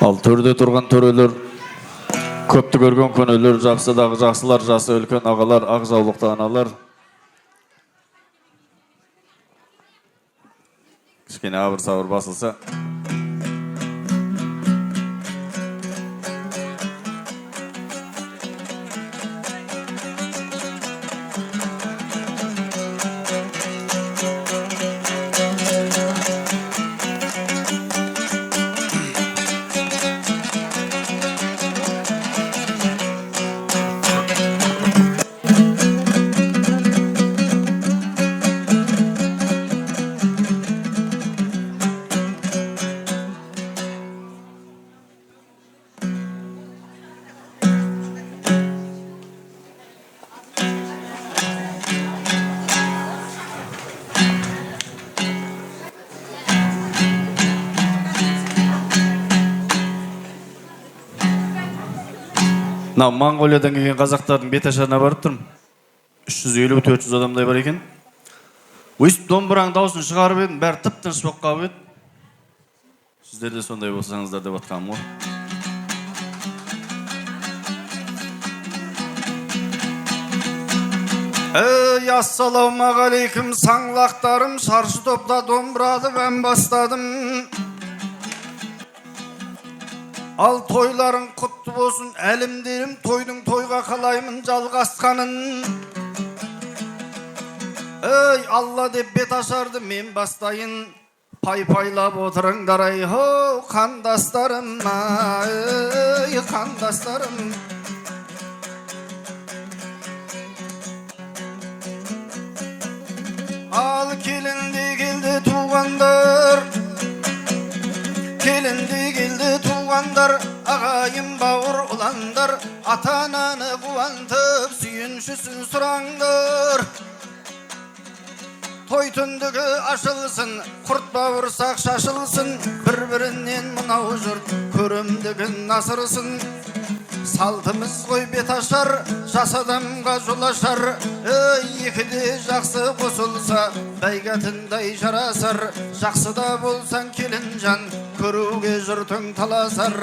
Al төрде тұрған төрелер, көпті көрген көнелер, жақсыдағы жақсылар, жасы өлкен ағалар, ақ жаулықты аналар. Кішкене абыр-сабыр басылса. Монғолиядан келген қазақтардың беташарына барып тұрмын. 350-400 адамдай бар екен. Өйстіп домбыраң даусын шығарып едім, бәрі тып-тыныш болып қалып еді. Сіздер де сондай болсаңыздар деп атқаным ғой. Ей, ассалаумағалейкум, саңлақтарым, шаршы топта домбырады ben бастадым. Ал тойларың құтты болсын, әлімдерім, тойдың тойға қалаймын жалғасқанын. Ей, Алла деп бет ашарды мен бастайын, пай-пайлап отырыңдар ай, о, қандастарым, ей, қандастарым. Ал келінді келді туғандар, келінді келді туғандар, ағайын бауыр ұландар, ата-ананы қуантып сүйіншісін сұраңдар. Той түндігі ашылсын, құрт бауырсақ шашылсын, бір-бірінен мынау жұрт көрімдігін асырсын. Салтымыз ғой бет ашар, жас адамға жол ашар, екіде жақсы қосылса бәйгәтіндей жарасар. Жақсыда болсаң келінжан, көруге жұртың таласар,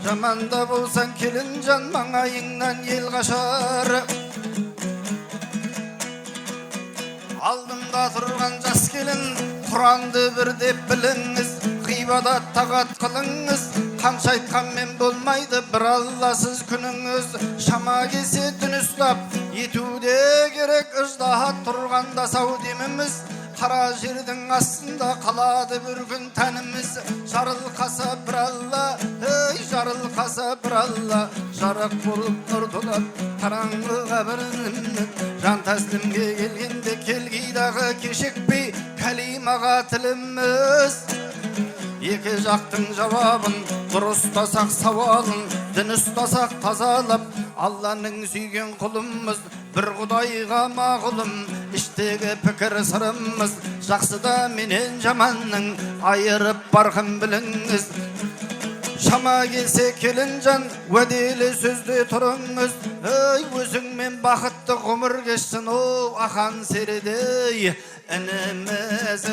жаманда болсаң келінжан, маңайыңнан ел қашар. Алдымда тұрған жас келін, Құранды бір деп біліңіз, ғибадат тағат қылыңыз. Қанша айтқанмен болмайды бір алласыз күніңіз. Шама келсе түн ұстап етуде керек, ыждахат тұрғанда сау деміміз. Қара жердің астында қалады бір күн тәніміз. Жарылқаса бір алла, ей, жарылқаса бір алла, жарық болып нұр толады қараңғы қабірін. Жан тәсілімге келгенде келгейдағы кешікпей кәлимаға тіліміз. Екі жақтың жауабын дұрыс ұстасақ сауалын, дін ұстасақ тазалап, Алланың сүйген құлымыз, бір құдайға мағұлым. Іштегі пікір сырымыз, жақсыда менен жаманның айырып барқын біліңіз. Шама келсе келінжан, уәделі сөзде тұрыңыз. Ей, өзіңмен бақытты ғұмыр кешсін, о, ақан середей ініміз.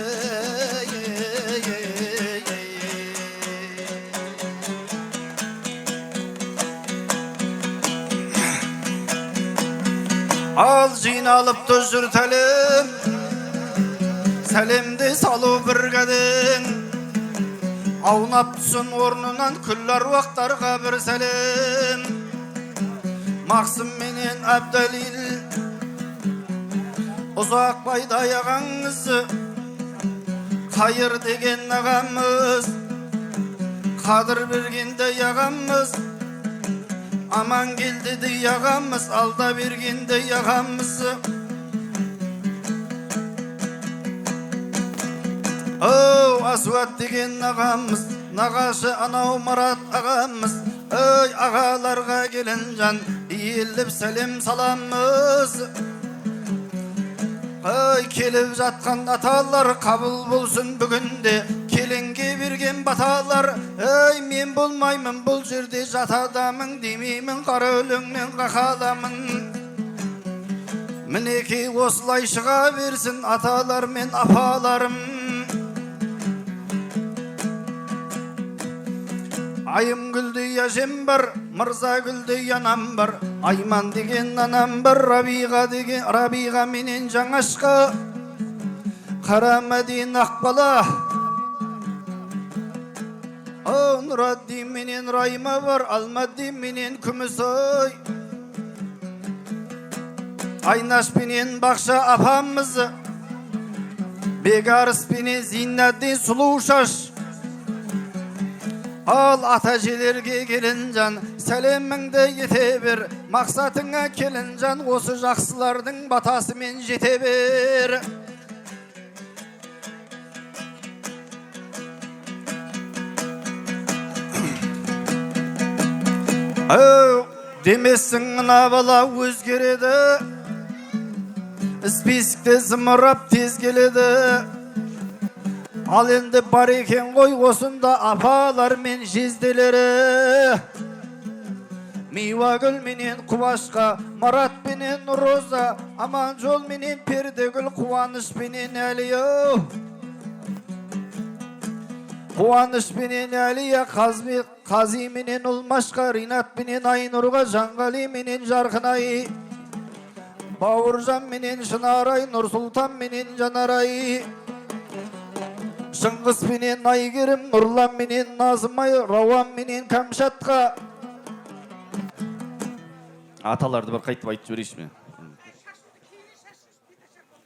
Ал жиналыпты жұрт әлем, сәлемді салу бір кәден. Аунап түсін орнынан күл аруақтарға бір сәлем. Мақсым менен Әбдәлил, ұзақ байдай ағаңыз, қайыр деген ағамыз, қадыр бергенде ағамыз, аман келді дей ағамыз, алда бергенде ағамыз. Оу, Асуат деген ағамыз, нағашы анау Марат ағамыз. Ой, ағаларға келінжан, иіліп сәлем саламыз. Ой, келіп жатқан аталар қабыл болсын бүгінде, келінге берген баталар. Ой, мен болмаймын бұл жерде жат адамың, демеймін қара өлеңнен қақаламын. Мінеки осылай шыға берсін аталар мен апаларым. Ayım güldü yaşım var, Mırza güldü yanam var. Ayman degen anam var, Rabiga menen жаңашқа. Karamadin Akbala. Nuraddi menen Rayma var, Almaddi menen Kümüsoy. Aynaş menen Bakşa apamız. Begarıs menen Zinnaddi Suluşaş. Al atajilerge gelincan, selemingde yete bir. Maksatыңа kelincan, осы жақсылардың батасымен жете bir. Демесің мына бала өзгереді, спискте зымырап тез келеді. Ал енді бар екен ғой осында апалар мен жезделері. Мейуагүл менен Құбашқа, Марат менен Роза, Аманжол менен Пердегүл, Қуаныш менен Әлия. Қуаныш менен Әлия, Қази менен Ұлмашқа, Ринат менен Айнұрға, Жанғали менен Жарқынай, Бауыржан менен Шынарай, Нұрсұлтан менен Жанарай, Шыңғыс менен Айгерім, Нұрлан менен Назымай, Рауан менен Камшатқа. Аталарды бір қайтып айтып жіберейші мен.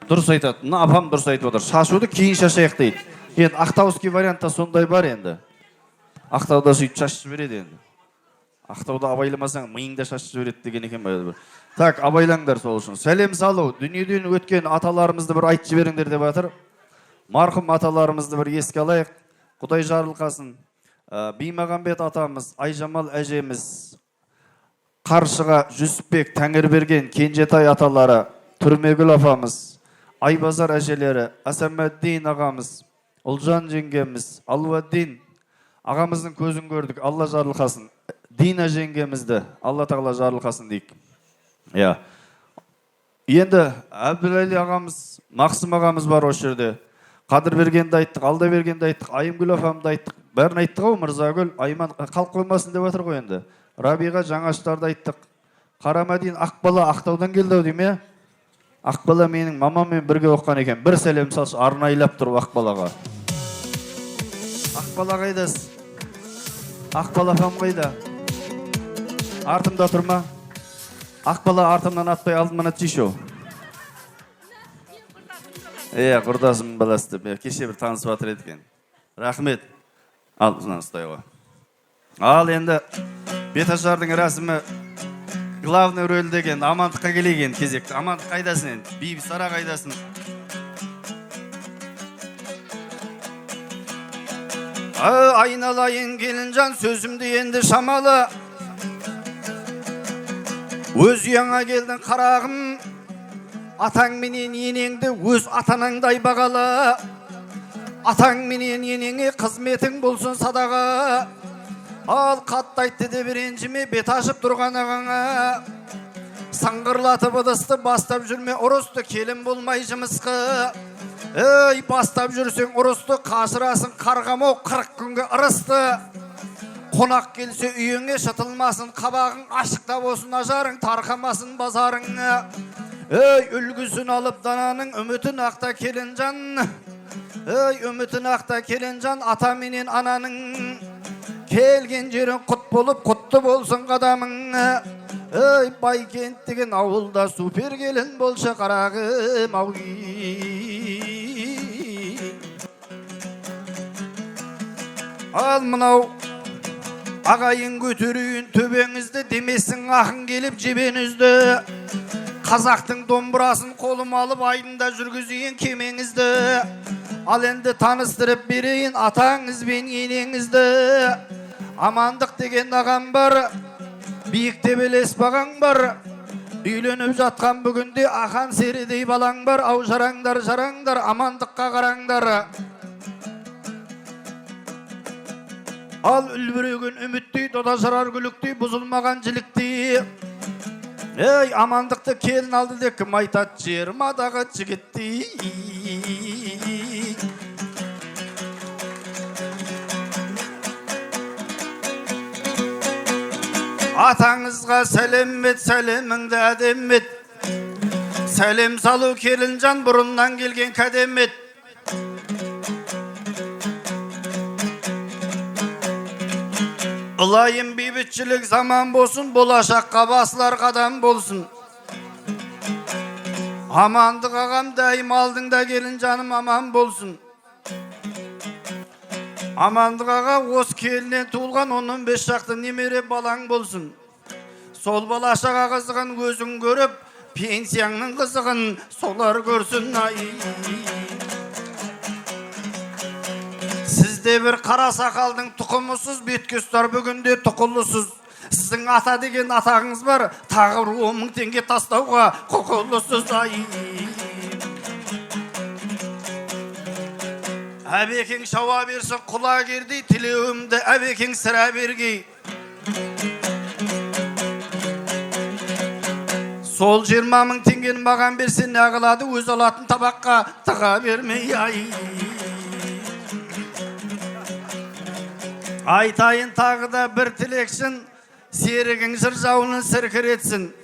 Дұрыс айтады. Мына апам дұрыс айтып отыр. Шашуды кейін шашайық дейді. Енді Ақтауский вариантта сондай бар енді. Ақтауда сөйтіп шашып жібереді енді. Ақтауда абайламасаң миыңда шашып жібереді деген екен бай. Так, абайлаңдар сол үшін. Сәлем салу. Дүниеден өткен аталарымызды бір айтып жіберіңдер деп жатыр. Марқұм аталарымызды бір еске алайық. Құдай жарылқасын. Беймағамбет атамыз, Айжамал әжеміз, Қаршыға Жүсіпбек, Тәңірберген, Кенжетай аталары, Түрмегүл апамыз, Айбазар әжелері, Асамәддин ағамыз, Ұлжан жеңгеміз, Алуаддин ағамыздың көзін көрдік. Алла жарылқасын. Дина жеңгемізді Алла тағала жарылқасын дейік. Енді Әбділәли ағамыз, Мақсым ағамыз бар осы жерде. Қадырбергенді айттық, Алдабергенді айттық, Айымгүл апамды айттық. Бәрін айттық ау, Мырзагүл, Айман қалып қоймасын деп отыр ғой енді. Рабиға жаңаштарды айттық. Қарамадин Ақбала Ақтаудан келді ау дейме? Ақбала менің мамаммен бірге оққан екен. Бір сәлем салшы, арнайлап тұрып Ақбалаға. Ақбала қайдасыз? Ақбала апам қайда? Артымда тұрма? Ақбала артымнан атпай алдымнан атшишо. Құрдасым баласы деп, кеше бір танысып атыр едікен. Рахмет. Ал, ұзынан ұстай ғой. Ал, енді Беташардың рәсімі главный рөл деген Амандыққа келеген кезекті. Амандық қайдасын енді? Бейбі Сара қайдасын? Айналайын келінжан, сөзімді енді шамалы. Өз үйаңа келдің қарағым, атаң менен енеңді өз атанаңдай бағалы. Атаң менен енеңе қызметің болсын садаға. Ал қатты айтты деп ренжіме, бет ашып тұрған ағаңа. Саңғырлатып ыдысты бастап жүрме, ұрысты келін болмай жымысқы. Бастап жүрсең ұрысты, қашырасың қарғамау 40 күнге ырысты. Қонақ келсе үйіңе шытылмасын, қабағың ашықта болсын, ажарың тарқамасын базарың. Үлгісін алып дананың үмітін ақта келінжан. Үмітін ақта келінжан, ата менен ананың. Келген жерің құт болып, құтты болсын қадамың. Байкент деген ауылда супер келін болшы қарағым ауи. Ал мынау ағайын көтерейін төбеңізді, демесің ақын келіп жебенізді. Қазақтың домбырасын қолым алып айдында жүргізейін кемеңізді. Ал енді таныстырып берейін атаңыз бен енеңізді. Амандық деген ағам бар, биікте белес бағаң бар. Үйленіп жатқан бүгінде ақан середей балаң бар. Ау жараңдар, жараңдар, амандыққа қараңдар. Ал үлбіреген үміттей, дода жарар күліктей, бұзылмаған жіліктей. Амандықты келін алды де кім айтады, жиырмадағы жігіттей. Atаңızga selamet, selemingde ademet. Selam salu Kelincan burundan gelgen kademet. Ilayım bibitçilik zaman bolsun, bolaşakka baslar kadam bolsun. Amandık ağam daim aldığında gelin canım aman bolsun. Amandık ağa os kelinden tuğulgan 15 şaktı nemere balan bolsun. Sol balaşağa kızgın gözün görüp, pensiyanın kızgın solar görsün ay. Sizde bir kara sakaldın tukumusuz, bitküstar bugünde tukullusuz. Sizin ata degen atağınız var, tağır 10 000 tenge tastauğa kokullusuz ay. Abekin şava versin kulağa girdi, tileğimde abekin sıra bergi. Sol 20 000 tengeni bagan bersin ne kıladı, öz alatın tabakka tığa vermey ay. Aytayın tağıda bir tileksin, serigin zırzavının sirkir etsin.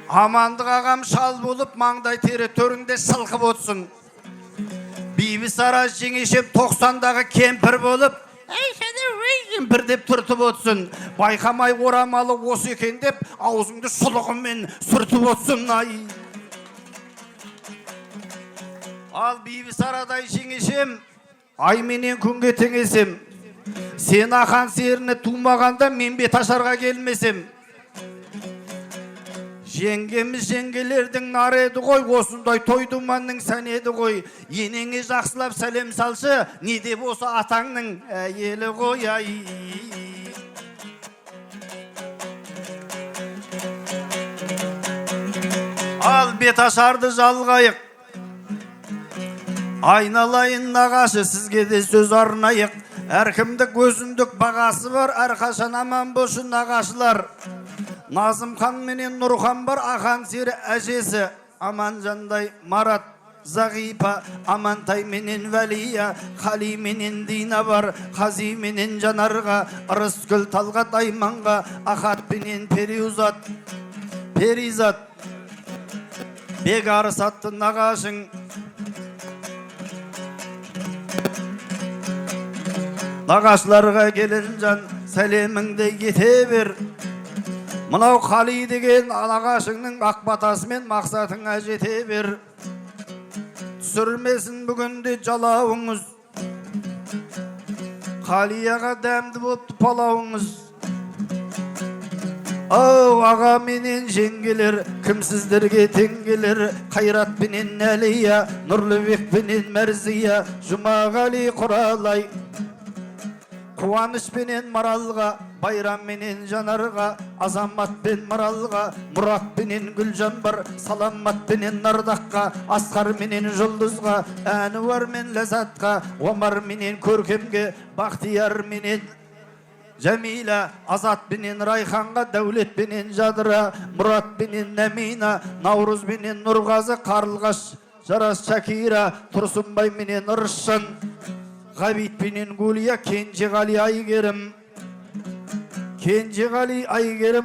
Amandık ağam şal bulup, mаңдай teri töründe sılkıp otsun. Bibi Sara jеңешеп 90'дағы kempir bolup, "Ey seni kempir" dep turtup otsun. Baykamay oramalı осы eкен dep, auzungdu suluğunmen sürtüp otsun ay. Al Bibi Saraday jеңешем, ay menen күнге теңесем. Sen akan serine tuğmaganda men bet aşarga gelmesem. Жеңгеміз жеңгелердің нар еді ғой, осындай той думанның сән еді ғой. Енеңе жақсылап сәлем салшы, не де болса атаңның әйелі ғой ай. Ал бет ашарды жалғайық, айналайын нағашы, сізге де сөз арнайық. Әркімдік өзіндік бағасы бар, әрқашан аман болсын нағашылар. Назымхан менен Нұрхан бар, ахан сері әжесі. Аманжандай Марат, Зағипа, Амантай менен Вәлия, Қали менен Дина бар, Қази менен Жанарға, Ырыскүл Талғат Айманға, Ахат менен Перизат, Бек Арысатты нағашың. Нағашыларға келін жан, сәлеміңді кете бер. Мынау Қали деген нағашыңның ақ батасымен мақсатыңа жете бер. Түсірмесін бүгінде жалауыңыз, Қалияға дәмді болыпты палауыңыз. Ау аға менен жеңгелер, кімсіздерге тең Қайрат менен Әлия, Нұрлыбек менен Мәрзия, Жұмағали Құралай, Қуаныш пенен Маралға, Байрам менен Жанарға, Азамат пен Маралға, Мұрат пенен Гүлжан бар, Саламат пенен Нардаққа, Асқар менен Жұлдызға, Әнуар мен Ләзатқа, Омар менен Көркемге, Бақтияр менен Жәмила, Азат пенен Райханға, Дәулет пенен Жадыра, Мұрат пенен Нәмина, Наурыз пенен Нұрғазы, Қарлығаш, Жарас Шакира, Тұрсынбай менен Ыршын, Ғабит пенен Гулия, Кенжеғали Айгерім,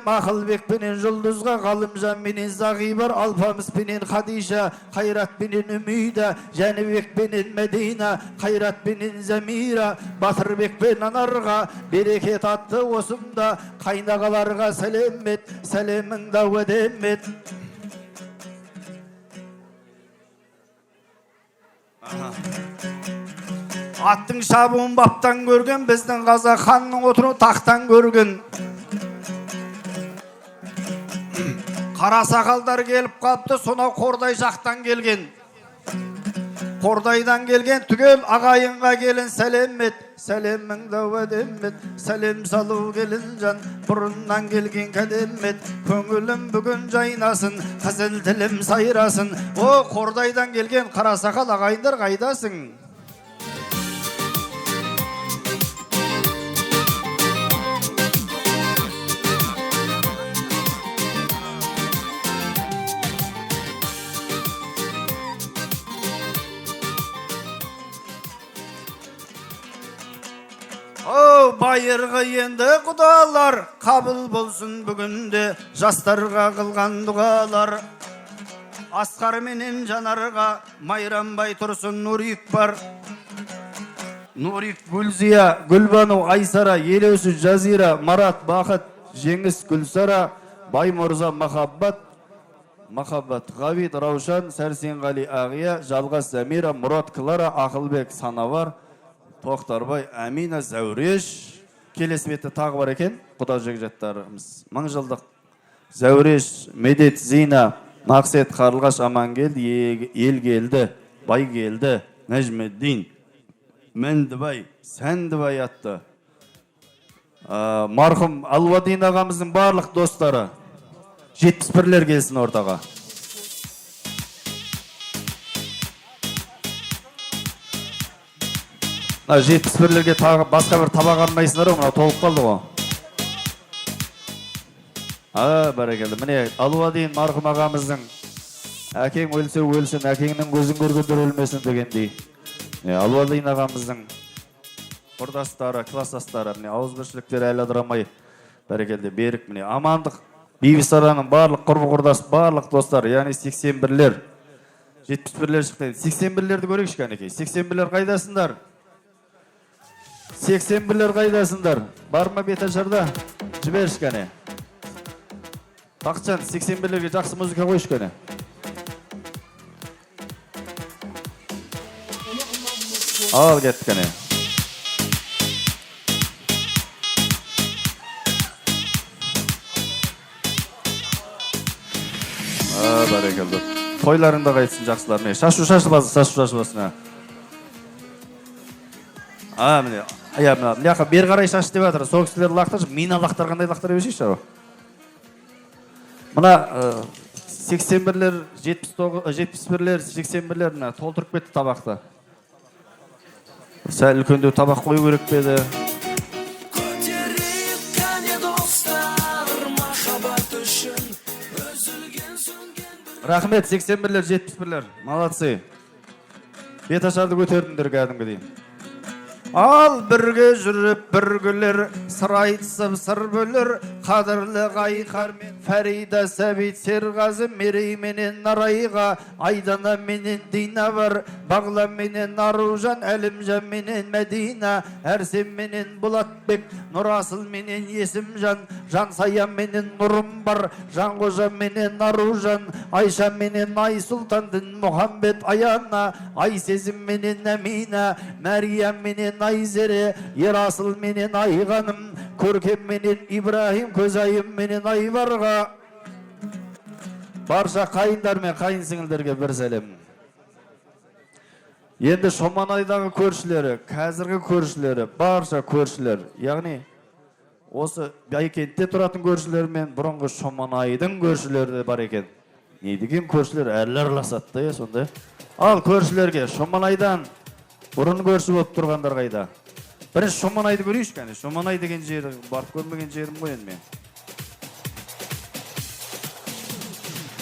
Ақылбек пенен Жұлдызға, Ғалымжан менен Зағибар, Алпамыс пенен Хадиша, Қайрат пенен Үмейда, Жәнібек пенен Мәдина, Қайрат пенен Замира, Батырбек пен Анарға, берекет атты осымда, қайнағаларға сәлемет, сәлеміңді өдемет. Аттың шабуын баптан көрген, біздің қазақ ханның отыру тақтан көрген. Қара сақалдар келіп қапты, сонау Қордай жақтан келген. Қордайдан келген түгел ағайынға келін сәлемет, сәлеміңді өдемет, сәлем салу келін жан, бұрыннан келген кәдемет. Көңілім бүгін жайнасын, қызыл тілім сайрасын. О, Қордайдан келген қара сақал ағайындар қайдасың? байырғы енді құдалар, қабыл болсын бүгінде жастарға қылған дұғалар. Асқар менен жанарға майрамбай тұрсын Нұрик бар. Нұрик, Гүлзия, Гүлбану, Айсара, Елеусі, Жазира, Марат, Бақыт, Жеңіс, Гүлсара, Баймұрза, Махаббат, Ғабит, Раушан, Сәрсенғали, Ағия, Жалғас, Замира, Мұрат, Клара, Ақылбек, Санавар, Тоқтарбай, Амина, Зәуреш. Келесі бетті тағы бар екен, құда жегжаттарымыз. 1000 жылдық Зәуреш, Медет, Зина, Мақсет, Қарлғаш, Амангелді, Ел келді, Бай келді, Нәжмеддин, Мендібай, Сәндібай атты. Марқұм Алвадин ағамыздың барлық достары 71-лер келсін ортаға. 71-лерге басқа бір табақ арнайсыңдар ғой, мына толып қалды ғой. Бәрекелді. Міне Алвадин марқұм ағамыздың әкең өлсе өлсін, әкеңнің көзін көргендер өлмесін дегендей. Алвадин ағамыздың құрдастары, кластастары, ауызбіршіліктері әлі адырамай бәрекелді берік. Амандық Бейбісараның барлық құрбы құрдас, барлық достар, яғни 81-лер, 71-лер шықты. 81-лерді көрейік шықанекей. 81-лер қайдасындар? 81-лер қайдасындар? Бар ма беташарда? Жібер шықане. Бақытжан, 81-лерге жақсы музыка қой шықане. Ал кеттік кәне. Бәрекелді. Тойларында қайтсын жақсылар. Шашу шашылбасын. Міне. Міне бер қарай шаш деп атыр. Сол кісілер лақтыр, мина лақтар қандай лақтар өшейші. Мына 81-лер, 71-лер, 81-лер толтырып кетті табақты. Сәл үлкендеу табақ қою керек педі. Рахмет, 81-лер, 71-лер. Молодцы. Беташарды көтердіңдер кәдімгі дейін. Ал бірге жүріп бір күлер, сыр айтысып сыр бөлер, қадірлі Қайқар мен Фарида, Сәбит, Серғазы, Мерей менен Нарайға, Айдана менен Дина бар, Бағла менен Наружан, Әлімжан менен Мәдина, Әрсен менен Бұлатбек, Нұрасыл менен Есімжан, Жансаян менен Нұрым бар, Жанғожа менен Наружан, Айша менен Айсұлтан, Дін Мұхамбет Аяна, Айсезім менен Әмина, Мәриям менен Айзере, Ерасыл менен Айғаным, Көркем менен Ибрахим, Көзайым менен Айбарға. Барша қайындар мен қайын сіңілдерге бір сәлем. Енді Шоманайдағы көршілері, қазіргі көршілері, барша көршілер, яғни осы Байкентте тұратын көршілер мен бұрынғы Шоманайдың көршілері бар екен. Не деген көршілер әлі араласады, сонда. Ал көршілерге Шоманайдан бұрын көрші болып тұрғандар қайда? Бірінші Шоманайды көрейші кәне. Шоманай деген жері барып көрмеген жерім ғой енді мен.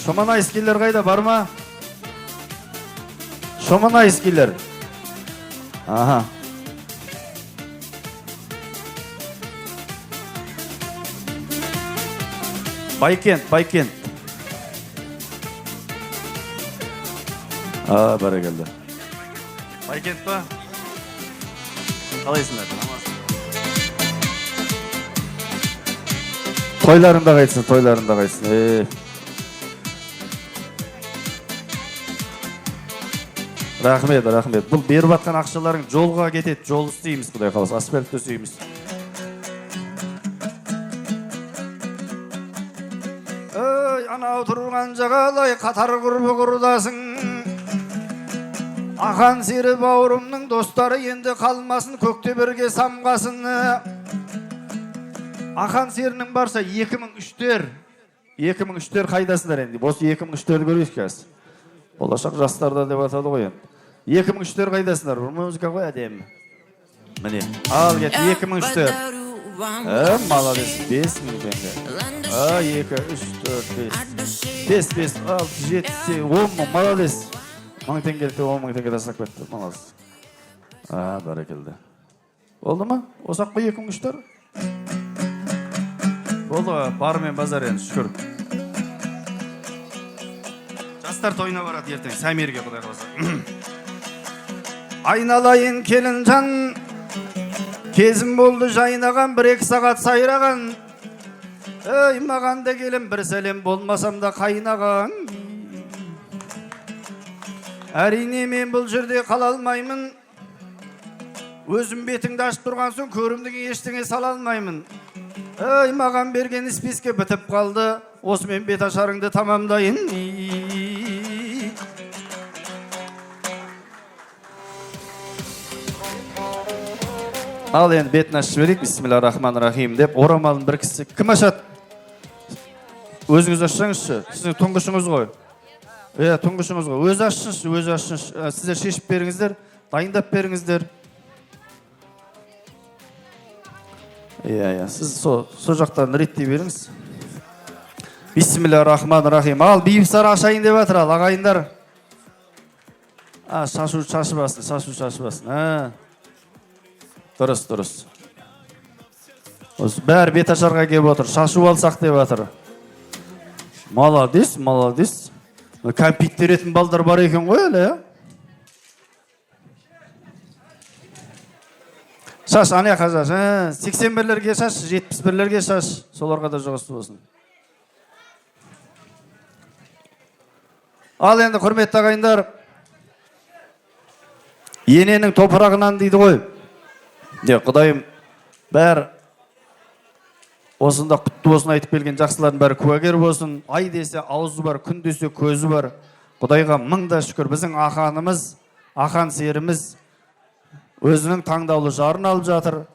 Шоманайскилер қайда, бар ма? Шоманайскилер. Аха. Байкент. Бәрекелді. Байкент па? Қалайсыңдар? Тойларында қайтсын. Рахмет. Бұл беріп атқан ақшаларың жолға кетеді. Жол істейміз, құдай қаласа. Асфальт төсейміз. Анау тұрған жағалай қатар құрбы құрдасың. Ақан сері бауырымның достары енді қалмасын, көкте бірге самғасын. Ақан серінің барса 2003-тер. 2003-тер қайдасындар енді? Осы 2003-терді көрейік кәз. Болашақ жастарда деп атады ғой енді. 2003-тер қайдасындар? Бұл музыка ғой әдемі. Міне, ал кет 2003-тер. Молодец, 5000 теңге. 2, 3, 4, 5. 5, 6, 7, 10, молодец. 1000 теңгелікті 10 000 теңге тастап кетті. Молодец. Бәрекелді. Oldu mu? Osaq қой 2 күштер. Болды, бар мен базар енді, шүкір. Жастар тойына барады ертең, Самирге құдай қаласа. Айналайын келін жан, кезім болды жайнаған, 1-2 сағат сайраған. Ей, маған да келін бір сәлем болмасам да қайнаған. Әрине мен бұл жерде қала алмаймын. Өзім бетіңді ашып тұрған соң көрімдіге ештеңе сала алмаймын. Ей, маған берген списке бітіп қалды. Осымен бет ашарыңды тамамдайын. Ал енді бетін ашып жіберейік. Бисмиллахиррахманиррахим деп орамалын бір кісі кім ашады? Өзіңіз ашсаңызшы. Сіздің тұңғышыңыз ғой. Тұңғышыңыз ғой. Өзі ашсыншы, өзі ашсыншы. Сіздер шешіп беріңіздер, дайындап беріңіздер. Сіз со жақтарын реттей беріңіз. Бисмиллахиррахманиррахим. Ал Бибісара ашайын деп жатыр, ал ағайындар. Шашу шашыбасын. Дұрыс. Бәрі бет ашарға кеп отыр, шашу алсақ деп жатыр. Молодец. Компьютер етін балдар бар екен ғой әлі, Шаш, анаяққа шаш. 81-лерге шаш, 71-лерге шаш. Соларға да жоғысты болсын. Ал енді құрметті ағайындар, ененің топырағынан дейді ғой. Құдайым бәр осында құтты болсын айтып келген жақсылардың бәрі куәгер болсын. Ай десе аузы бар, күн десе көзі бар. Құдайға мыңда шүкір, біздің ақанымыз, ақан серіміз өзінің таңдаулы жарын алып жатыр.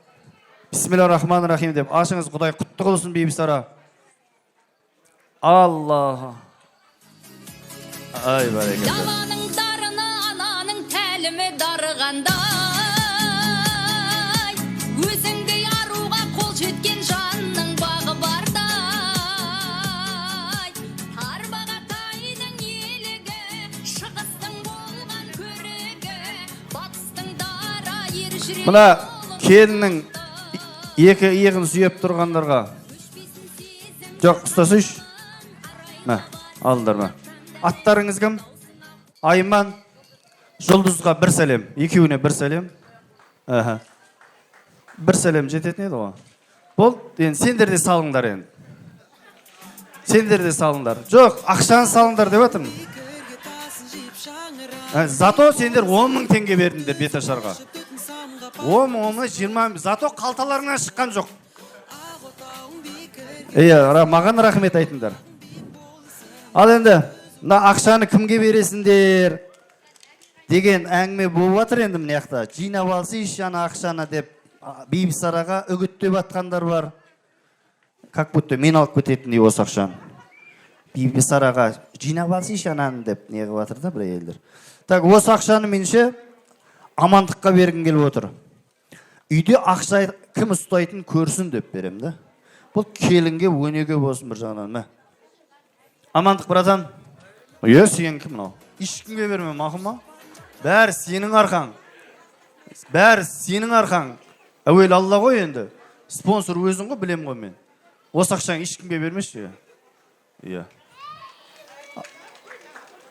Бисмиллахиррахманиррахим деп ашыңыз, Құдай құтты қылсын Бибісара. Аллах. Ай бәрекелді. Даланың дарыны ананың тәлімі дарығандай, өзіңдей аруға қол жеткен жанның бағы бардай. Тарбағатайдың елігі, шығыстың болған көрігі, батыстың дара ержүрек. Мына келіннің екі иығын сүйеп тұрғандарға жоқ, ұстасыш. Алыңдар ма? Аттарыңыз кім? Айман, Жұлдызға бір сәлем, екеуіне бір сәлем. Бір сәлем жететін еді ғой. Бол, енді сендер де салыңдар енді. Сендер де салыңдар. Жоқ, ақшаны салыңдар деп атырмын. Зато сендер 10.000 теңге бердіңдер беташарға. 10.000, 20.000, зато қалталарынан шыққан жоқ. Маған рахмет айтыңдар. Ал енді, ақшаны кімге бересіңдер деген әңгіме болып жатыр енді мына жақта. Жинап алсы ана ақшаны деп Бибісараға үгіттеп атқандар бар. Как будто мен алып кететіндей осы ақшаны. Бибісараға жинап алсы ананы деп не қылып жатыр да бір елдер. Так, осы ақшаны менше амандыққа бергім келіп отыр. Үйде ақша кім ұстайтын көрсін деп берем да. Бұл келінге өнеге болсын бір жағынан. Амандық, братан. Сен кім мынау? Ешкімге берме, мақұл ма? Бәрі сенің арқаң. Әуел Алла ғой енді. Спонсор өзің ғой, білем ғой мен. Осы ақшаң ешкімге бермеші.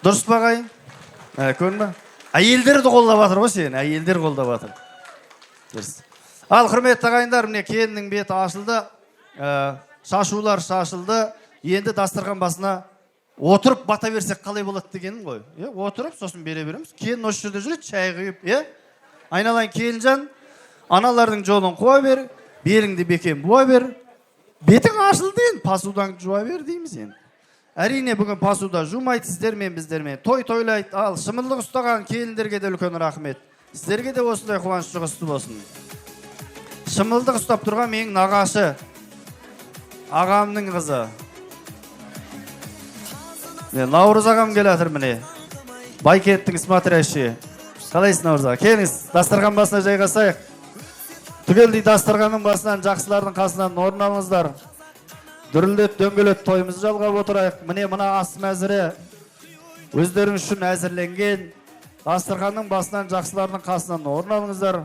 Дұрыс бағайын? Көрін ба? Әйелдерді қолдап атыр ғой сен, әйелдер қолдап атыр. Ал құрметті ағайындар, міне келіннің беті ашылды, шашулар шашылды. Енді дастархан басына отырып бата берсек қалай болады дегенім ғой. Отырып, сосын бере береміз. Келін осы жерде жүреді, шай құйып. Айналайын келінжан, аналардың жолын қуа бер, беліңді бекем буа бер. Бетің ашылды енді, пасудан жуа бер дейміз енді. Әрине бүгін пасуда жумайды сіздермен, біздермен. Той-тойлайды. Ал шымылдық ұстаған келіндерге де үлкен рахмет. Сіздерге де осындай қуаныш жұғысты болсын. Шымылдық ұстап тұрған менің нағашы, ағамның қызы. Наурыз ағам келатыр міне. Байкеттің смотрящий. Қалайсыз Наурыз аға? Келіңіз, дастархан басына жайғасайық. Түгелдей дастарханның басынан жақсылардың қасынан орын алыңыздар. Дүрілдеп дөңгелеп тойымызды жалғап отырайық. Міне мына ас мәзірі өздерің үшін әзірленген. Дастарханның басынан жақсылардың қасынан орын алыңыздар.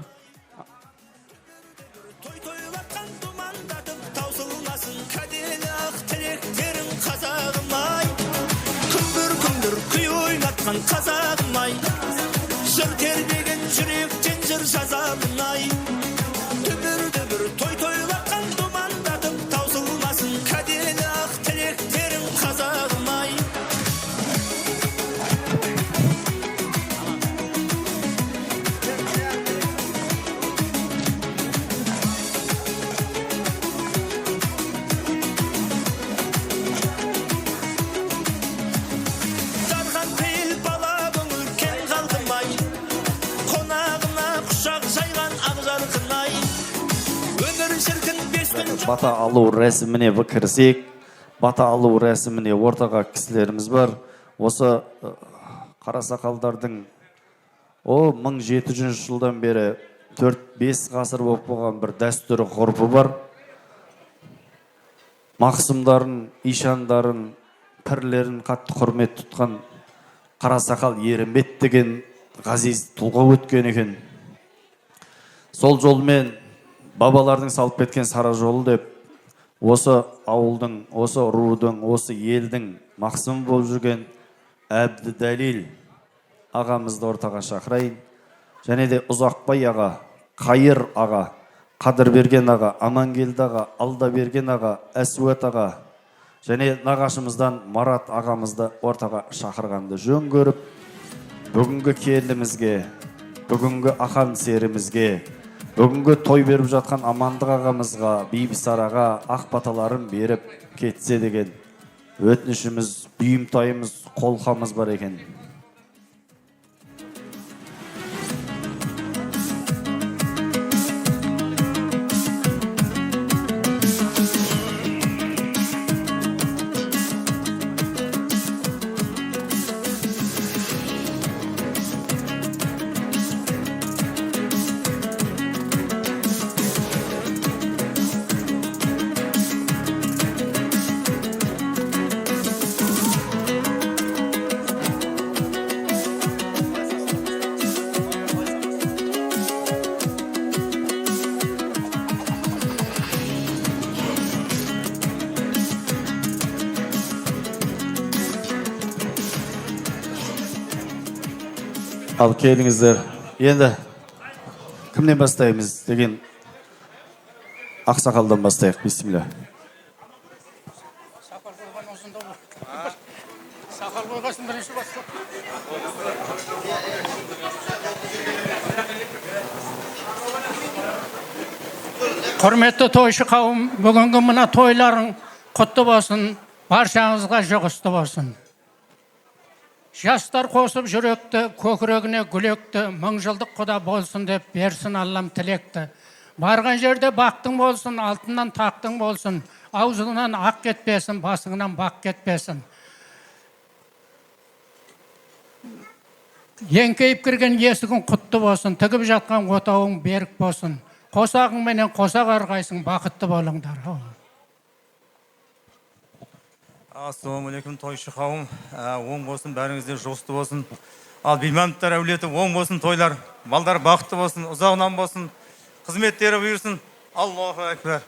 жатқан қазағым ай, жыр тербеген жүректен жыр жазамын ай. Дүбір той тойлатқан думандатып таусылмасын кәделі ақ тілектерің қазағым ай. Бата алу рәсіміне кірсек, бата алу рәсіміне ортаға кісілеріміз бар. Осы қарасақалдардың 1700 жылдан бері 4-5 ғасыр болып болған бір дәстүрі ғұрпы бар. Мақсымдарын, ишандарын, пірлерін қатты құрмет тұтқан Қарасақал Ерімбет деген ғазиз тұлға өткен екен. Сол жолмен бабалардың салып кеткен сара жолы деп, осы ауылдың, осы рудың, осы елдің мақсым болып жүрген Әбдідәлел ағамызды ортаға шақырайын. Және де Ұзақбай аға, Қайыр аға, Қадырберген аға, Амангелді аға, Алдаберген аға, Әсуат аға, және нағашымыздан Марат ағамызды ортаға шақырғанды жөн көріп, бүгінгі келімізге, бүгінгі ақан серімізге, бүгінгі той беріп жатқан Амандық ағамызға, Бибісараға ақ баталарын беріп кетсе деген өтінішіміз, бұйымтайымыз, қолқамыз бар екен. Ал келіңіздер. Енді кімнен бастаймыз деген ақсақалдан бастайық. Бисмилля. Сақал қойғасын бірінші бастап. Құрметті тойшы қауым, бүгінгі мына тойларың құтты болсын, баршаңызға жұғысты болсын. Жастар қосып жүректі, көкірегіне гүлекті, мың жылдық құда болсын деп берсін Аллам тілекті. Барған жерде бақтың болсын, алтыннан тақтың болсын, аузыңнан ақ кетпесін, басыңнан бақ кетпесін. Еңкейіп кірген есігің құтты болсын, тігіп жатқан отауың берік болсын. Қосағың менен қосақ арғайсың, бақытты болыңдар. Ассалаумалейкум, тойшы қауым. Оң болсын, бәріңізде жұғысты болсын. Ал беймәмдіктер әулеті оң болсын, тойлар, балдар бақытты болсын, ұзағынан болсын, қызметтері бұйырсын. Аллаху әкбар.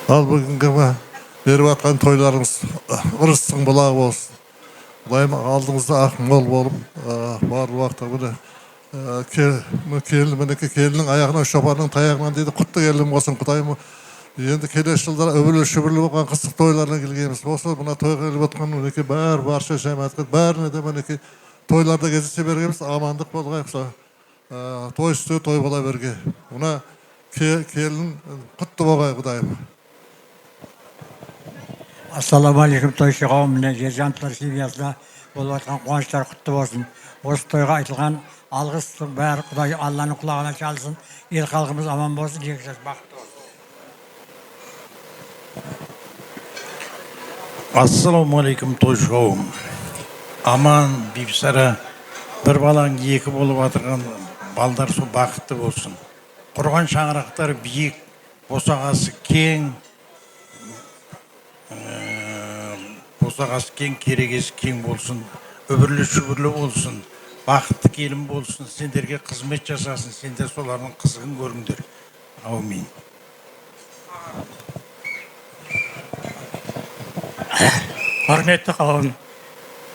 Ал бүгінгі беріп атқан тойларымыз ұрыстың бұлағы болсын. Құдайым алдыңызда ақ мол болып, бар уақытта бұны келіннің аяғынан, шопанның таяғынан дейді, құтты келін болсын. Құдайым енді келесі жылдар өбілі-шүбірлі болған қыстық тойларына келгенбіз. Осы мына тойға келіп отқан мінеке бәр барша жамағатқа бәріне де мінеке тойларда кездесе бергенбіз. Амандық болғайықса, той үсті той бола берге. Мына келін құтты болғай Құдайым. Ассалаумалейкум, тойшы қауым, міне ержантлар семьясына болып жатқан қуаныштар құтты болсын. Осы тойға айтылған алғыстың бәрі Құдай Алланың құлағына шалсын. Ел халқымыз аман болсын, жеңіс бақытты болсын. Ассалаумалейкум, тойшы қауым. Аман, Бибісара, бір балаң екі болып атырған балдар сол бақытты болсын. Құрған шаңырақтар биік, босағасы кең, керегесі кең болсын, өбірлі-шүбірлі болсын, бақытты келін болсын, сендерге қызмет жасасын, сендер солардың қызығын көріңдер. Аумин. Құрметті қауым,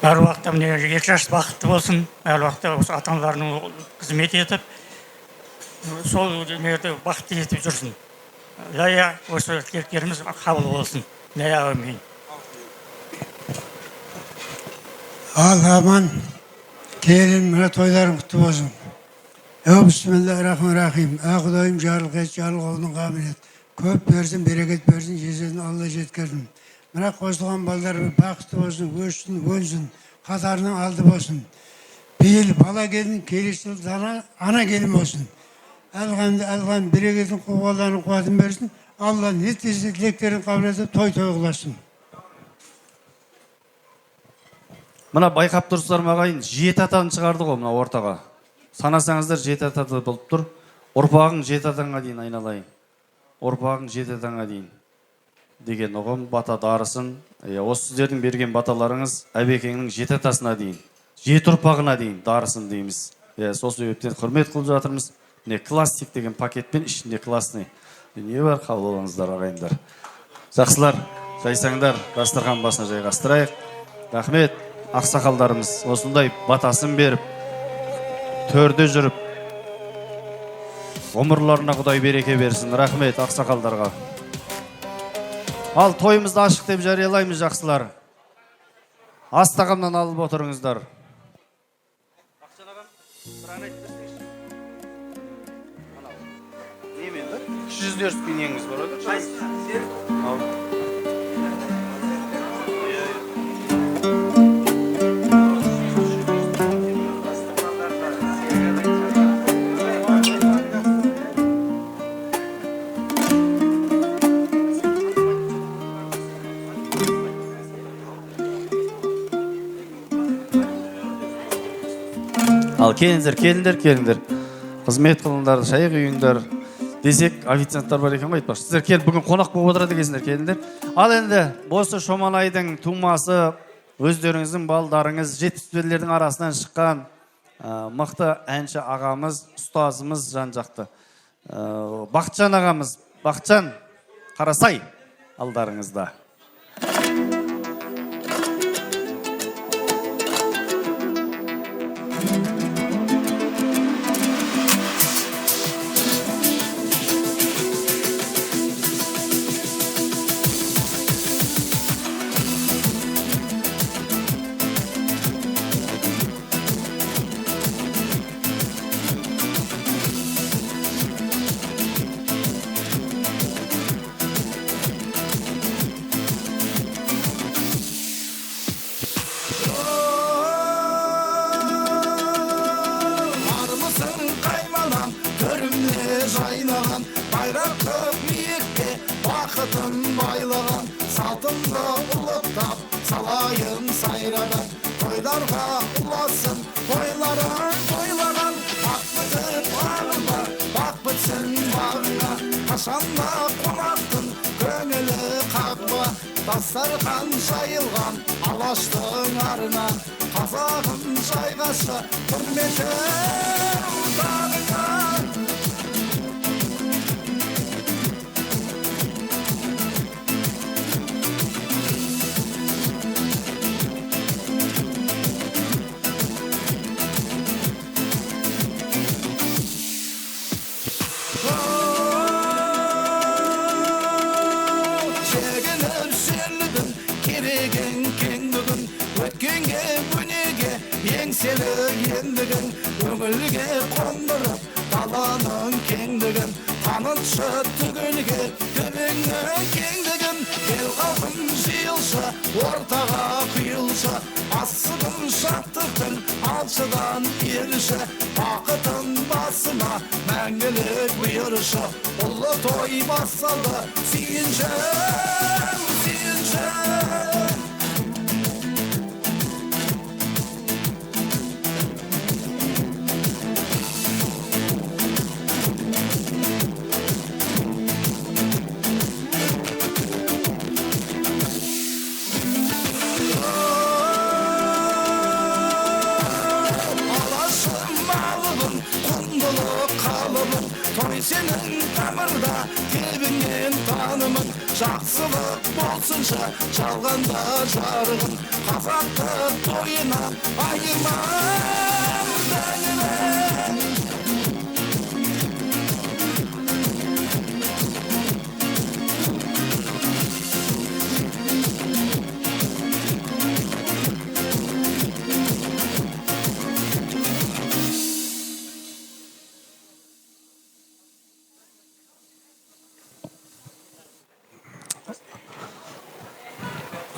әр уақытта міне ел жас бақытты болсын, әр уақытта осы ата аналарының қызмет етіп, сол өнерді бақытты етіп жүрсін. Лая осы тілектеріміз қабыл болсын. Лая әмин. Ал аман, келін мына тойларың құтты болсын. Бисмиллахир-рахманир-рахим. Құдайым жарылық ет, жарылық олдың қабілет. Көп берсін, берекет берсін, жесесін Алла жеткерсін. Мына қосылған балдар бақытты болсын, өссін, өлсін, қатарының алды болсын. Биыл бала келін, келесі жылы ана келін болсын. Алған берекетін қуғаларын қуатын берсін. Алла нетесі тілектерін қабыл етіп, той қыласын. Мына байқап тұрсыздар ма ағайын, 7 атаны шығарды ғой мына ортаға. Санасаңыздар 7 атады болып тұр. Ұрпағың 7 атаңа дейін айналайын. Ұрпағың 7 атаңа дейін деген ұғым, бата дарысын. Осы сіздердің берген баталарыңыз әбекеңнің 7 атасына дейін, 7 ұрпағына дейін дарысын дейміз. Сол себептен құрмет қылып жатырмыз. Міне классик деген пакетпен ішінде классный. Не бар, қабыл болыңыздар ағайындар. Жақсылар, жайсаңдар, дастархан басына жайғастырайық. Рахмет. Ақсақалдарымыз осындай батасын беріп, төрде жүріп, ғұмырларына Құдай береке берсін. Рахмет ақсақалдарға. Ал тойымызды ашық деп жариялаймыз, жақсылар. Астағымнан алып отырыңыздар. 200 спиннеңіз бар еді? Ал келіндер. Қызмет қылыңдар, шай құйыңдар. Десек, официанттар бар екен айтпақшы. Сіздер келіп бүгін қонақ болып отырады екенсіздер, келіндер. Ал енді, осы Шоманайдың тумасы, өздеріңіздің балдарыңыз, жетістіктердің арасынан шыққан мықты әнші ағамыз, ұстазымыз жан-жақты. Бақытжан ағамыз, Бақытжан Қарасай алдарыңызда. Дастархан жайылған алаштың арынан қазағым жайғашы құрметім бағынан. Ендігін өңілге қондырып даланың кеңдігін танытшы түгілге төбеңнің кеңдігін ел қалқын жиылшы ортаға құйылшы асығын шаттықтың алшыдан еріші бақытын басына мәңгілік бұйыршы ұлы той басталды сүйінші той сенің тамырда тебінген танымың жақсылық болсыншы жалғанда жарығын қазақты тойына айырма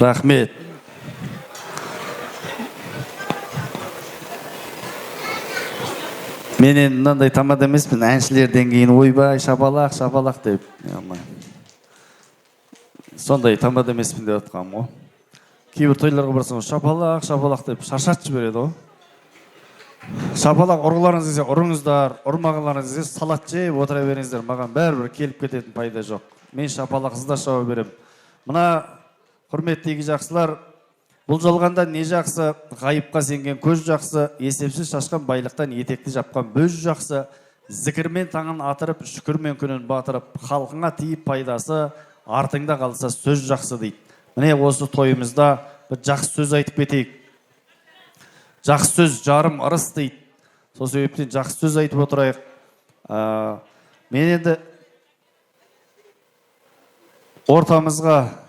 Рахмет. Мен енді мынандай тамада емеспін, әншілерден кейін ойбай шапалақ деп. Сондай тамада емеспін деп отқам ғой. Кейбір тойларға барсаң шапалақ деп шаршатып жібереді ғой. Шапалақ ұрғыларыңыз десе ұрыңыздар, ұрмағыларыңыз десе салат жеп отыра беріңіздер. Маған бәрібір келіп кететін пайда жоқ. Мен шапалақсыз да шауа берем. Мына құрметті жақсылар, бұл жалғанда не жақсы, ғайыпқа сенген көз жақсы, есепсіз шашқан байлықтан етекті жапқан бөз жақсы, зікірмен таңын атырып, шүкірмен күнін батырып, халқыңа тиіп пайдасы, артыңда қалса сөз жақсы дейді. Міне осы тойымызда бір жақсы сөз айтып кетейік. Жақсы сөз жарым ырыс дейді. Сол себептен жақсы сөз айтып отырайық. Мен енді ортамызға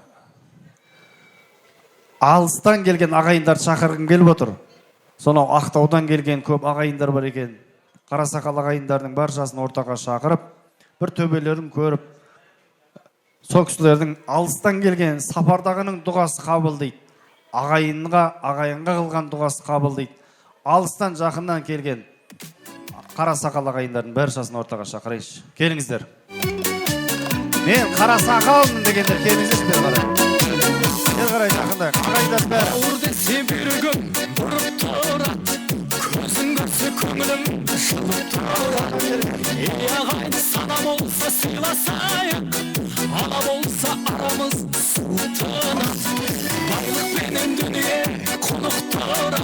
алыстан келген ағайындар шақырғым келіп отыр. Сонау Ақтаудан келген көп ағайындар бар екен. Қарасақал ағайындардың баршасын ортаға шақырып, бір төбелерін көріп, сол кісілердің алыстан келген сапардағының дұғасы қабыл дейді. Ағайынға қылған дұғасы қабыл дейді. Алыстан жақыннан келген қарасақал ағайындардың баршасын ортаға шақырайыншы. Келіңіздер. Мен қарасақалмын дегендер келіңіздер бері қарай. Бері қарай жақында ағайындар бәрі. Ауыр десе бүйрегім бұрып тұрады, көзің көрсе көңілім жылып тұрады. Ей ағайын сана болса сыйласайық, ала болса арамыз суытынады. Байлықпенен дүние құнықтырады,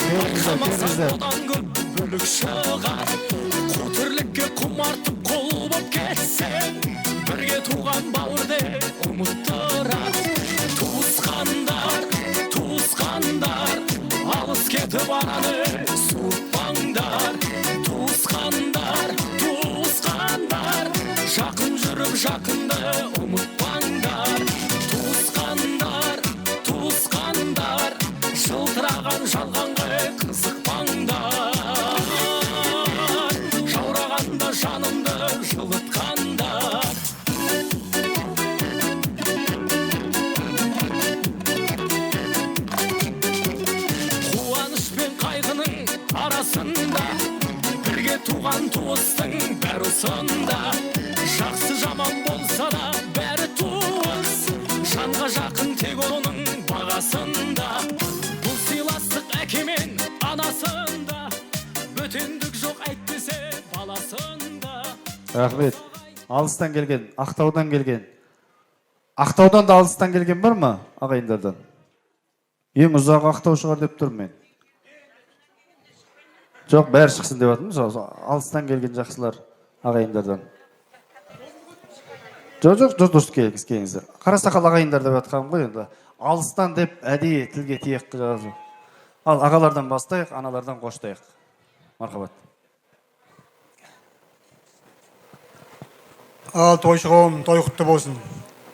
байқамаса одан көп бүлік шығар. Қотірлікке құмартып қол боп кетсең, бірге туған бауырды ұмыттырады. Туысқандар, алыс кетіп араны суытпаңдар. Туысқандар, жақын жүріп жақынды ұмытпаңдар. Туысқандар, жылтыраған жалғанға қызықпаңдар. Жаурағанда жанымды жылытқандар. Арасында бірге туған туыстың бәрі сонда. Жақсы жаман болса да бәрі туыс, жанға жақын тек оның бағасында. Бұл сыйластық әке мен анасында, бөтендік жоқ әйтпесе баласында. Рахмет. Алыстан келген, Ақтаудан келген. Ақтаудан да алыстан келген бар ма ағайындардан? Ең ұзақ Ақтау шығар деп тұрмын мен. Жоқ, бәрі шықсын деп атымыз, алыстан келген жақсылар ағайындардан. Жоқ, дұрыс келіңіздер. Қарасақал ағайындар деп атқаным ғой енді. Алыстан деп әдейі тілге тиек жазу. Ал ағалардан бастайық, аналардан қоштайық. Мархабат. Ал тойшы қауым той құтты болсын.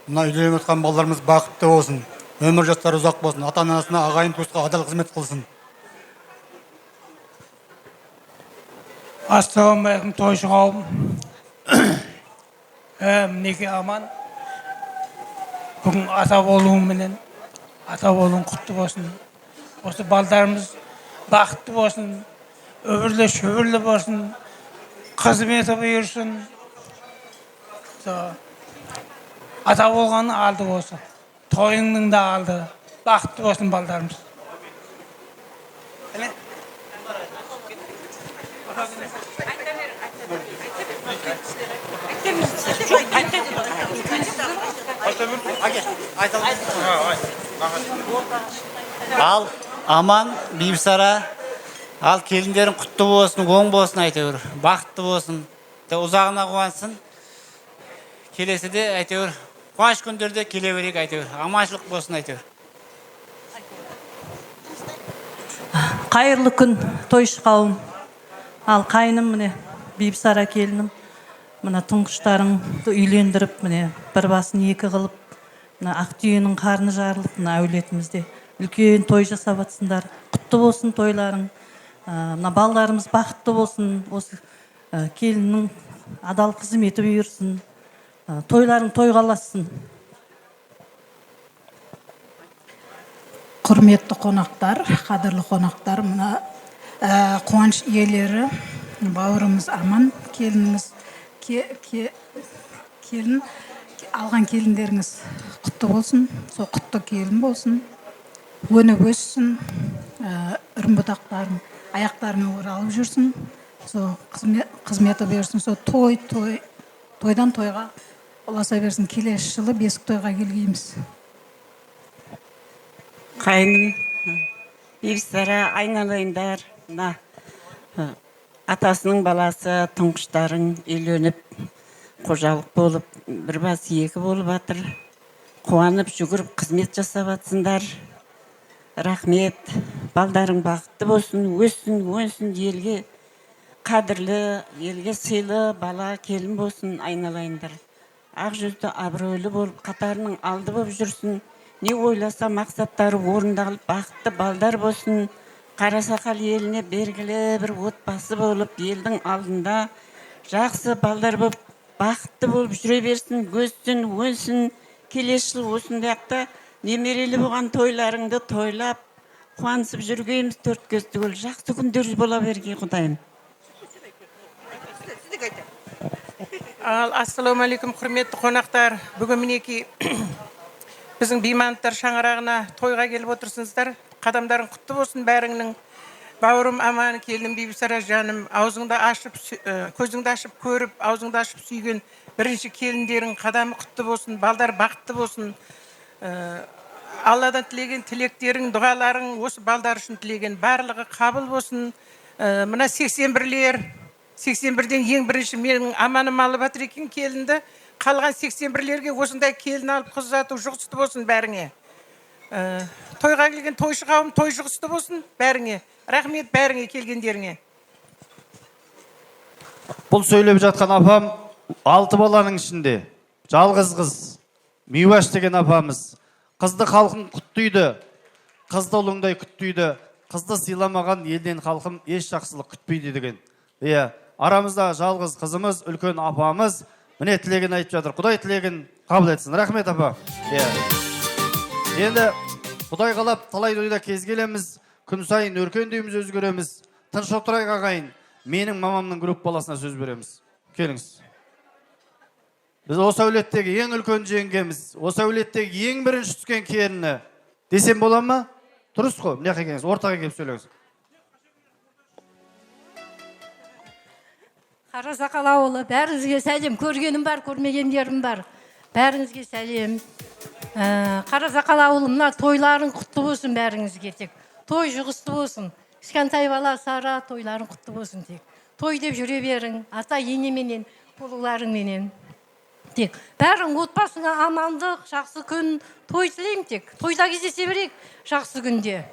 Мына үйленіп жатқан балаларымыз бақытты болсын. Өмір жастары ұзақ болсын. Ата-анасына, ағайын туысқа адал қызмет қылсын. Ассалаумағалейкум тойшы қауым. Мінеке аман. Бүгін ата болуыменен, ата болуың құтты болсын. Осы балдарымыз бақытты болсын, өмірлі шөбірлі болсын, қызметі бұйырсын. Ата болғанның алды болсын, тойыңның да алды. Бақытты болсын балдарымыз. Ал аман Бибісара, ал келіндерің құтты болсын, оң болсын, әйтеуір бақытты болсын. Ұзағына қуансын. Келесіде әйтеуір қуаныш күндерде келе берейік әйтеуір. Аманшылық болсын әйтеуір. Қайырлы күн, тойшы қауым. Ал қайным міне, Бибісара келінім. Мына тұңғыштарыңды үйлендіріп, міне бір басын екі қылып, мына ақтүйенің қарны жарылып, мына әулетімізде үлкен той жасап атсындар. Құтты болсын тойларың. Мына балаларымыз бақытты болсын. Осы келіннің адал қызметі бұйырсын. Тойларың тойғаласын. Құрметті қонақтар, қадірлі қонақтар, мына қуаныш иелері, бауырымыз Аман, келініңіз, келін, алған келіндеріңіз құтты болсын, сол құтты келін болсын, өніп өссін, үрімбұтақтарын аяқтарына оралып жүрсін, сол қызметі берсін, сол тойдан тойға ұласа берсін. Келесі жылы бесік тойға келгейміз. Қайным, Бибісара, айналайындар, атасының баласы, тұңғыштарың үйленіп, қожалық болып, бір бас екі болып атыр. Қуанып, жүгіріп, қызмет жасап атсындар. Рахмет, балдарың бақытты болсын, өссін, өнсін, елге қадірлі, елге сыйлы, бала келін болсын, айналайындар. Ақ жүзді, абыройлы болып, қатарының алды болып жүрсін. Не ойласа мақсаттары орындалып, бақытты балдар болсын. Қарасақал еліне бергілі бір отбасы болып, елдің алдында жақсы балдар болып, бақытты болып жүре берсін, өссін, өнсін. Келесі жыл осындаяқта немерелі болған тойларыңды тойлап, қуанысып жүргейміз, төрт көз түгел. Жақсы күндер бола берге, Құдайым. Ассалаумағалейкум, құрметті қонақтар. Бүгін мінеки біздің беймандықтар шаңырағына тойға келіп отырсыңыздар. Қадамдарың құтты болсын бәріңнің. Бауырым Аман, келінім Бибісара жаным, аузыңды ашып, көзіңді ашып көріп, аузыңды ашып сүйген бірінші келіндерің қадамы құтты болсын, балдар бақытты болсын. Алладан тілеген тілектерің, дұғаларың, осы балдар үшін тілеген барлығы қабыл болсын. Мына 81-ден ең бірінші менің аманым алып атыр екен келінді. Қалған 81-лерге осындай келін алып қыз ұзату жұғысты болсын бәріңе. Тойға келген тойшы қауым той жұғысты болсын бәріңе. Рахмет бәріңе келгендеріңе. Бұл сөйлеп жатқан апам 6 баланың ішінде жалғыз қыз, Миуаш деген апамыз. Қызды халқын құттыйды, қызды ұлыңдай күттейді, қызды сыйламаған елден халқым еш жақсылық күтпейді деген. Арамызда жалғыз қызымыз, үлкен апамыз, міне тілеген айтып жатыр. Құдай тілеген қабыл етсін. Рахмет апа. Енді Құдай қалап талай тойда кез келеміз, күн сайын өркендейміз, өзгереміз. Тыныш отырайық ағайын. Менің мамамның групп баласына сөз береміз. Келіңіз. Біз осы әулеттегі ең үлкен жеңгеміз, осы әулеттегі ең бірінші түскен келіні десем бола ма? Дұрыс қой, міне келіңіз, ортаға келіп сөйлеңіз. Қарасақал ауылы, бәріңізге сәлем. Көргенім бар, көрмегендерім бар. Бәріңізге сәлем. Қарасақал ауылы, мына тойларың құтты болсын бәріңізге тек. Той жұғысты болсын. Кішкентай бала Сара, тойларың құтты болсын тек. Той деп жүре берің, ата енеменен, ұлыларыңменен. Тек бәрің отбасыңа амандық, жақсы күн, той тілеймін тек. Тойда кездесе берейік жақсы күнде.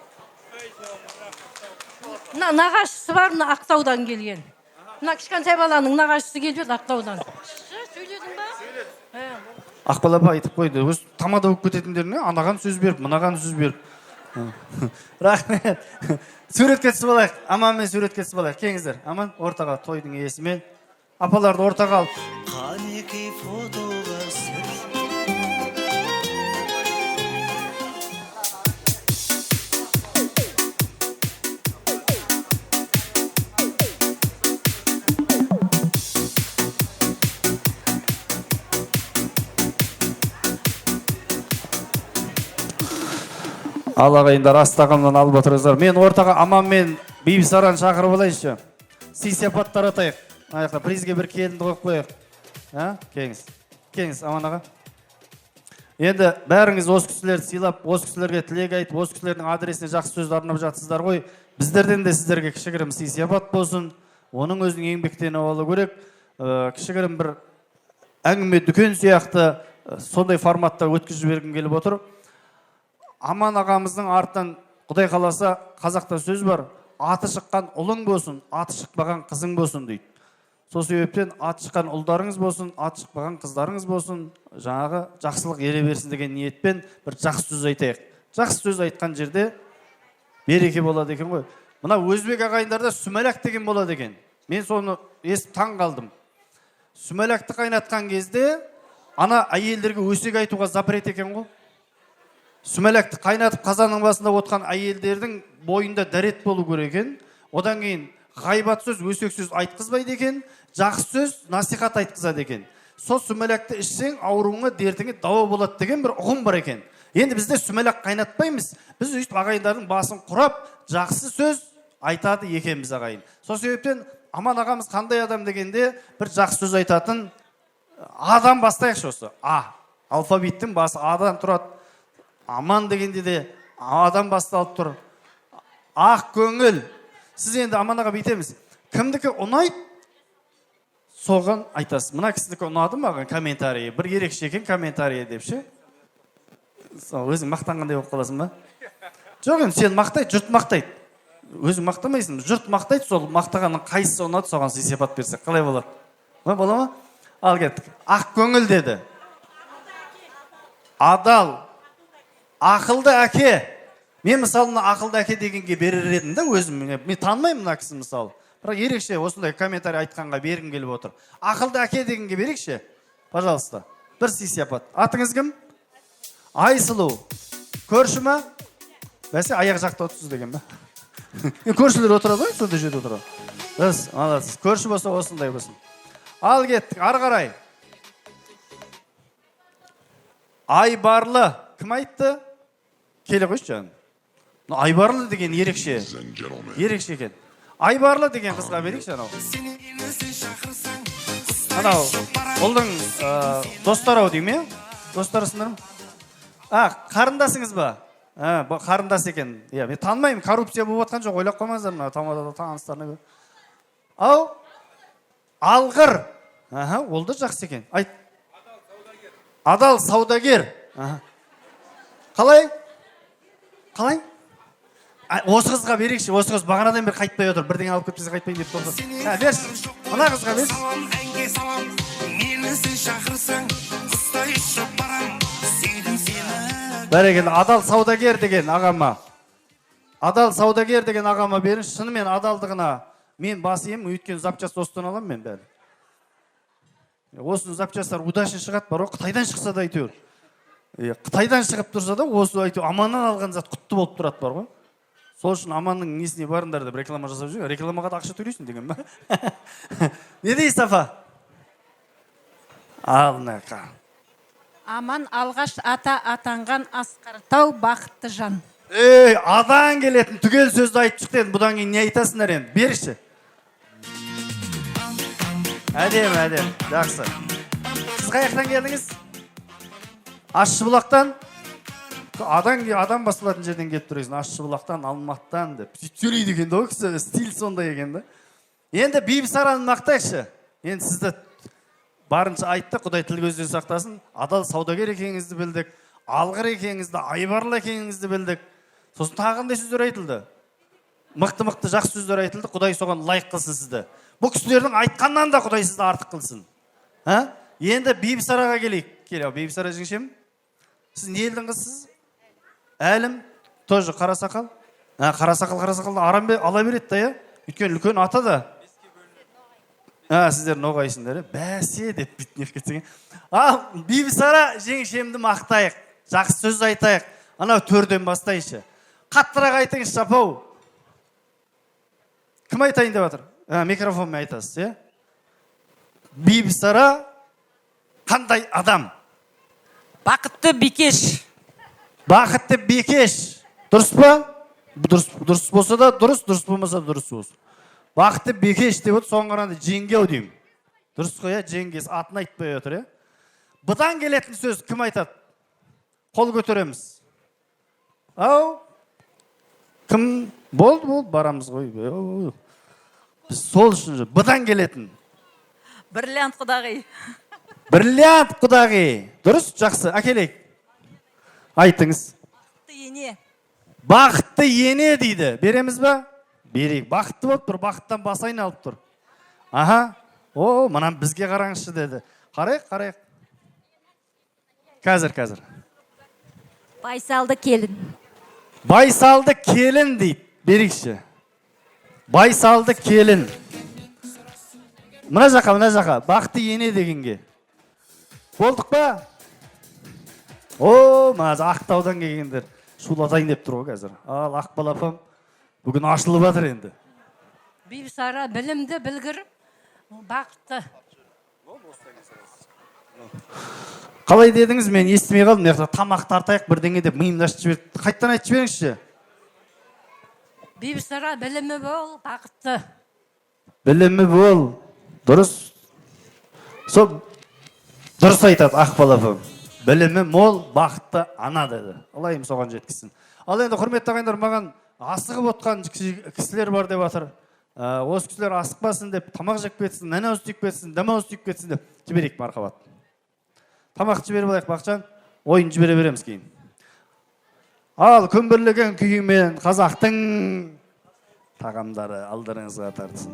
Нағашысы бар, мына Ақтаудан келген. Мына кішкентай баланың нағашысы келіп еді Ақтаудан. Сөйледің ба? Ақбал апа айтып қойды. Өз тамада болып кететіндеріне анаған сөз беріп, мынаған сөз беріп. Рахмет. Суретке түсіп алайық. Аманмен суретке түсіп алайық. Келіңіздер. Аман ортаға тойдың иесімен. Апаларды ортаға алып. Қанекей фотоға Ал ағайындар, астағымнан алып отырыңыздар. Мен ортаға Аман мен Бибісараны шақырып алайыншы. Сый-сияпаттар атайық. Аяққа призге бір келінді қойып қояйық. Келіңіз. Келіңіз, Аман аға. Енді бәріңіз осы кісілерді сыйлап, осы кісілерге тілек айтып, осы кісілердің адресіне жақсы сөзді арнап жатсыздар ғой. Біздерден де сіздерге кішігірім сый-сияпат болсын. Оның өзінің еңбектені болу керек. кішігірім бір әңгіме дүкен сияқты сондай форматта өткізіп жібергім келіп отыр. Аман ағамыздың артынан Құдай қаласа қазақта сөз бар, аты шыққан ұлың болсын, аты шықпаған қызың болсын дейді. Сол себептен аты шыққан ұлдарыңыз болсын, аты шықпаған қыздарыңыз болсын, жаңағы жақсылық ере берсін деген ниетпен бір жақсы сөз айтайық. Жақсы сөз айтқан жерде береке болады екен ғой. Мына өзбек ағайындарда сүмәләк деген болады екен. Мен соны естіп таң қалдым. Сүмәләкті қайнатқан кезде ана әйелдерге өсек айтуға запрет екен ғой. Сүмәләкті қайнатып қазанның басында отқан әйелдердің бойында дәрет болу керек екен. Одан кейін ғайбат сөз, өсек сөз айтқызбайды екен, жақсы сөз, насихат айтқызады екен. Сол сүмәләкті ішсең, ауруыңа, дертіңе дауа болады деген бір ұғым бар екен. Енді бізде сүмәләк қайнатпаймыз. Біз өйстіп ағайындардың басын құрап, жақсы сөз айтады екенбіз ағайын. Сол себептен Аман ағамыз қандай адам дегенде бір жақсы сөз айтатын адам бастайықшы осы. Алфавиттің басы Адан тұрады. Аман дегенде де адам басталып тұр. Ақ көңіл. Сіз енді Аман аға бүйтеміз. Кімдікі ұнайды, соған айтасыз. Мына кісідікі ұнады маған комментарийі. Бір ерекше екен комментарийі деп ше. Өзің мақтанғандай болып қаласың ба? Жоқ, енді сен мақтайды, жұрт мақтайды. Өзің мақтамайсың, жұрт мақтайды, сол мақтағанның қайсысы ұнады, соған есепат берсек қалай болады? Бола ма? Ал кеттік. Ақ көңіл деді. Адал. Ақылды әке. Мен мысалы ақылды әке дегенге берер едім да өзім. Мен танымаймын мына кісі мысалы. Бірақ ерекше осындай комментарий айтқанға бергім келіп отыр. Ақылды әке дегенге берекші. Пожалуйста. Бір сый-сияпат. Атыңыз кім? Айсұлу. Көрші ма? Бәсе аяқ жақта отырсыз деген ба? Көршілер отырады ғой, сонда жерде отырады. Біз, молодсыз. Көрші болса осындай болсын. Ал кеттік, ары қарай. Айбарлы. Кім айтты? Келе қойшы жаным. Айбарлы деген ерекше. Ерекше екен. Айбарлы деген қызға берейікші анау. Анау, олдың достар-ау дейм, е? Достарысыңдар ма? Қарындасыңыз ба? Қарындас екен. Мен танымаймын, коррупция болып атқан жоқ, ойлап қоймаңыздар мына тамадада таныстарына. Ау, алғыр. Ол да жақсы екен. Айт. Адал саудагер. Қалай? Қалай? Осы қызға берейікші, осы қыз бағанадан бері қайтпай отыр, бірдеңе алып кетпесе қайтпайын деп тұрды. Берші, мына қызға берші. Бәрекелді, адал саудагер деген ағама. Адал саудагер деген ағама беріңіз, шынымен адалдығына мен басыйым, өйткен запчас осыдан алам мен бәрі. Осының запчастар удачный шығады бар, Қытайдан шықса да айтыр. Қытайдан шығып тұрса да, осы айтыр, Аманнан алған зат құтты болып тұрады бар ғой. Сол үшін Аманның несіне барыңдар деп реклама жасап жүр. Рекламаға да ақша төлейсің деген ба? Не дейсіз, Сафа? Алнақа. Аман алғаш ата атанған Асқартау бақытты жан. Адан келетін түгел сөзді айтып шықты енді, бұдан кейін не айтасыңдар енді? Берші. Әдем, жақсы. Сіз қаяқтан келдіңіз? Ащыбұлақтан? Адам басылатын жерден келіп тұресің. Ащыбұлақтан, Алматтан деп. Сөйлейді екен де, кісі стиль сондай екен де. Енді Бибісараны мақтайықшы. Енді сізді барынша айтты, Құдай тіл көзден сақтасын. Адал саудагер екеніңізді білдік. Алғыр екеніңізді, айбарлы екеніңізді білдік. Сосын тағындай сөздер айтылды. Мықты жақсы сөздер айтылды. Құдай соған лайық қылсын сізді. Бұл кісілердің айтқаннан да Құдай сізді артық қылсын. Енді Бибісараға келейік. Бибісара жеңшем. Сіз не елдің қызсыз? Әлім, тоже қарасақал. Қарасақал ала береді да, өйткені үлкен ата да. Сіздер ноғайсыңдар, бәсе деп бітінеп кетсең. Бибісара жеңшемді мақтайық, жақсы сөз айтайық. Анау төрден бастайыншы. Қаттырақ айтыңыз, Жапау. Кім айтайын деп жатыр? Микрофонмен айтасыз, Бибісара қандай адам? Бақытты бикеш. Бақытты бекеш. Дұрыс па? Дұрыс болса да дұрыс, дұрыс болмаса дұрыс болсын. Бақытты бекеш деп өт, соң қаранды жеңгеу деймін. Дұрыс қой, жеңгес атын айтпай отыр. Бұдан келетін сөз кім айтады? Қол көтереміз. Ау? Кім? Болды, барамыз ғой. Біз сол үшін бұдан келетін. Бриллиант құдағи. Бриллиант құдағи. Дұрыс, жақсы. Әкелейік. Айтыңыз. Ене. Бақытты ене дейді. Береміз ба? Берейік. Бақытты болып тұр, бақыттан басы айналып тұр. Аха. О, мынам бізге қараңызшы деді. Қарайық. Қазір. Байсалды келін. Байсалды келін дейді. Берейікші. Байсалды келін. Мына жаққа. Бақытты ене дегенге. Болдық па? О, маза Ақтаудан келгендер. Шулатайын деп тұр ғой қазір. Ал Ақбал апам бүгін ашылып жатыр енді. Бибісара білімді, білгір, бақытты. Қалай дедіңіз, мен естімей қалдым. Тамақ тартайық бірдеңе деп миымды ашып жіберді. Қайттан айтып жіберіңізші. Бибісара білімі бол, бақытты. Білімі бол. Дұрыс. Дұрыс айтады Ақбал апам. Білімі мол, бақытты ана деді. Алайым соған жеткізсін. Ал енді құрметті ағайындар, маған асығып отқан кісілер бар деп жатыр. Осы кісілер асықпасын деп, тамақ жеп кетсін, нәнәуыз түйіп кетсін, дәмауыз түйіп кетсін деп жіберейік мархабат. Тамақты жіберіп алайық Бақытжан, ойын жібере береміз кейін. Ал көмбірлеген күйімен қазақтың тағамдары алдарыңызға тартсын.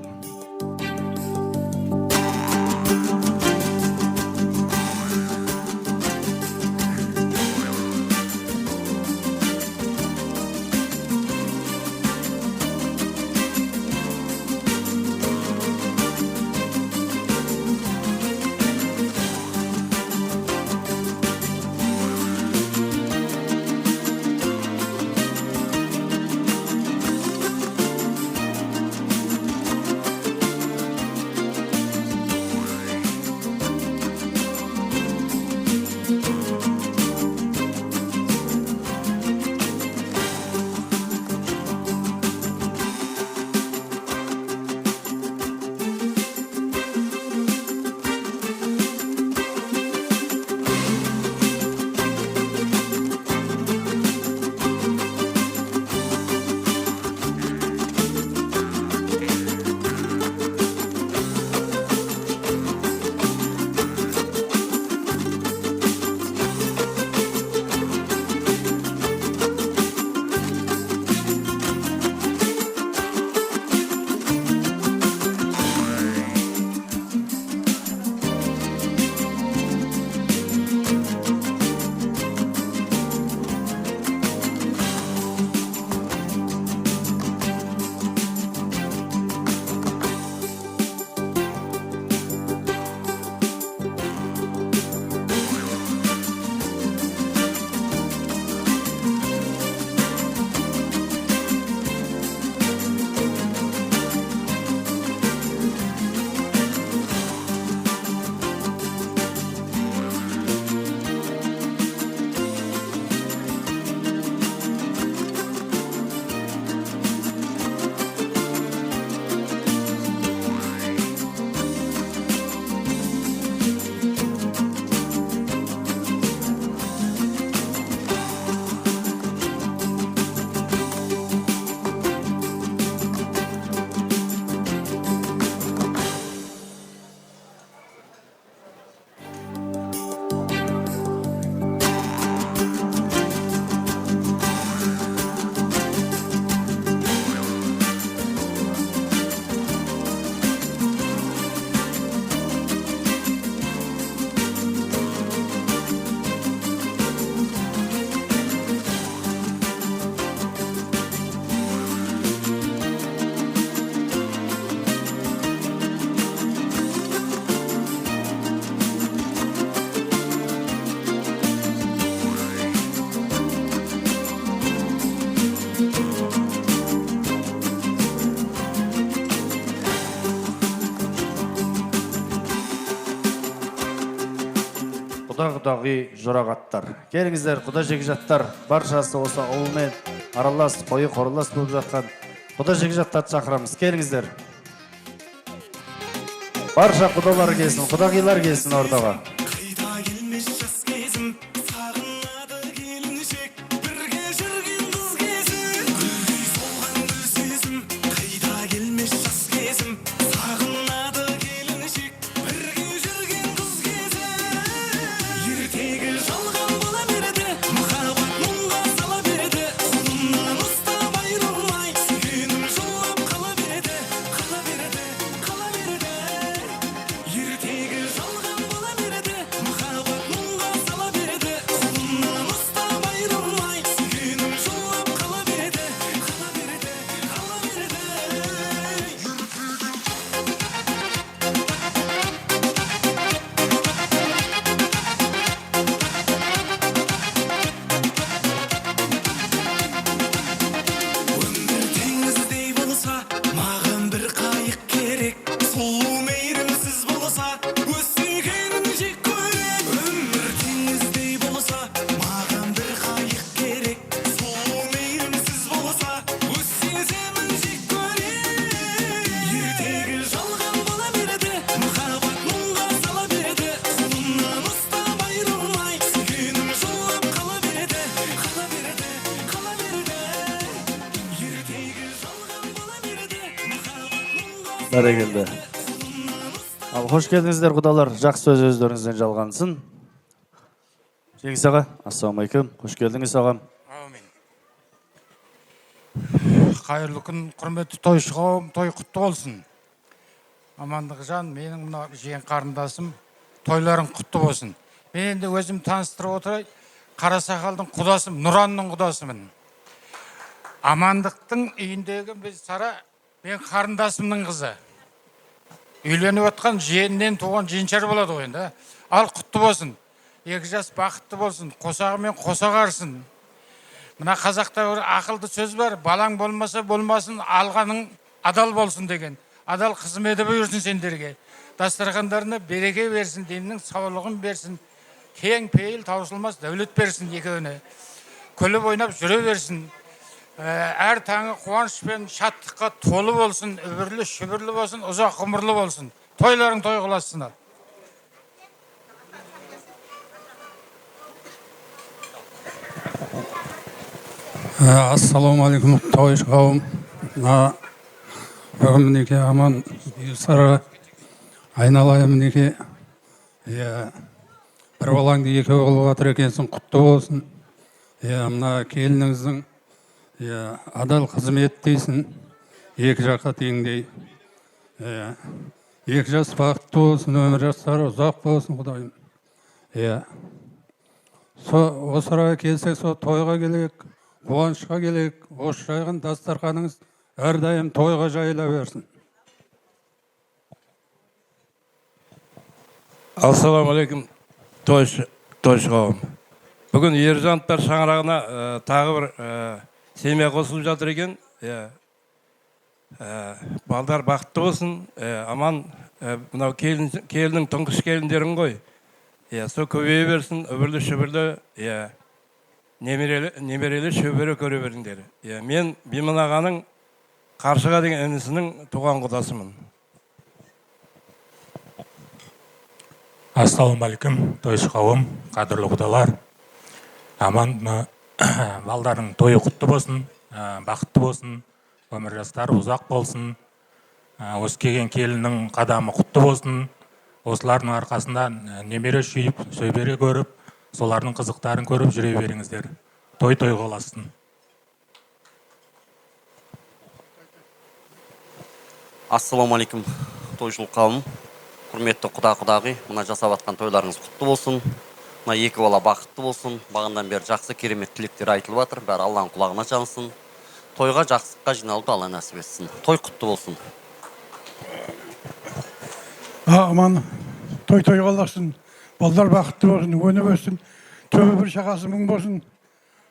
Құда-құдағи жұрағаттар. Келіңіздер, құда жекжаттар, баршасы осы ауылмен аралас, қойы қорылас болып жатқан құда жекжаттарды шақырамыз. Келіңіздер. Барша құдалар келсін, құдағилар келсін ордаға. Қайда келмес жас кезім, сағынады келіншек, бірге Бәрекелді. Ал қош келдіңіздер құдалар. Жақсы сөз өздеріңізден жалғансын. Жеңіс аға, ассалаумағалейкум. Қош келдіңіз ағам. Қайырлы күн, құрметті тойшы қауым, той құтты болсын. Амандығы жан, менің мына жиен қарындасым, тойларың құтты болсын. Мен енді өзім таныстырып отырай, Қарасақалдың құдасым, Нұранның құдасымын. Амандықтың үйіндегі біз Сара, мен қарындасымның қызы. Үйленіп отқан жиеннен туған жиеншар болады ғой енді. Ал құтты болсын. 2 жас бақытты болсын, қосағымен қосағарсын. Мына қазақта бір ақылды сөз бар, балаң болмаса болмасын, алғаның адал болсын деген. Адал қызметі бұйырсын сендерге. Дастархандарына береке берсін, деннің саулығын берсін. Кең пейіл таусылмас дәулет берсін екеуіне. Күліп ойнап жүре берсін. Әр таңы қуаныш пен шаттыққа толы болсын, үбірлі шүбірлі болсын, ұзақ ғұмырлы болсын. Тойларың той қыласына. Ассалаумағалейкум, тойшы қауым. Бүгін мінеке аман сара айналайын мінеке. Бір балаңды екеу қылып жатыр екенсің, құтты болсын. Мына келініңіздің адал қызмет дейсің, 2 жаққа теңдей. 2 жас бақытты болсын, өмір жастары ұзақ болсын, құдайым. Осы араға келсек, сол тойға келек, қуанышқа келек, осы жайған дастарханыңыз әрдайым тойға жайыла берсін. Ассалаумағалейкум, тойшы қауым. Бүгін ержанттар шаңырағына тағы бір семья қосылып жатыр екен. Балдар бақытты болсын, аман, мынау келінің тұңғыш келіндерің ғой. Со көбейе берсін, үбірлі шүбірлі, немерелі шөбері көре беріңдер. Мен Биман ағаның Қаршыға деген інісінің туған құдасымын. Ассалаумағалейкум, тойшы қауым, қадірлі құдалар. Аман, балдардың тойы құтты болсын, бақытты болсын, өмір жастары ұзақ болсын. Осы келген келінің қадамы құтты болсын. Осылардың арқасында немере шүйіп, сөйбере көріп, солардың қызықтарын көріп жүре беріңіздер. Той қоласын. Ассалаумағалейкум, тойшыл қауым. Құрметті құда-құдағи, мына жасап атқан тойларыңыз құтты болсын. Мына 2 бала бақытты болсын. Бағандан бері жақсы керемет тілектер айтылып жатыр. Бәрі Алланың құлағына жансын. Тойға жақсылыққа жиналуды Алла нәсіп етсін. Той құтты болсын. Аман, той қаласын. Балдар бақытты болсын, өніп өссін. Төбі бір шағасы мұң болсын.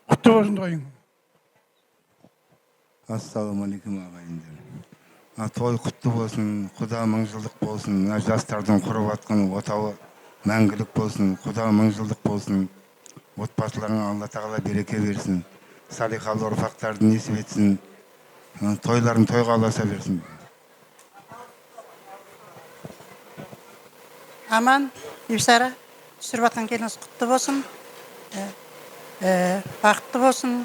Құтты болсын тойың. Ассалаумағалейкум ағайындар. Той құтты болсын, құда мыңжылдық болсын. Жастардың құрып атқан отауы мәңгілік болсын, құда мыңжылдық болсын. Отбасыларына Алла тағала береке берсін. Салихалы ұрпақтарды несіп етсін. Тойларын тойға аласа берсін. Аман, Ибсара, түсіріп атқан келіңіз құтты болсын, бақытты болсын,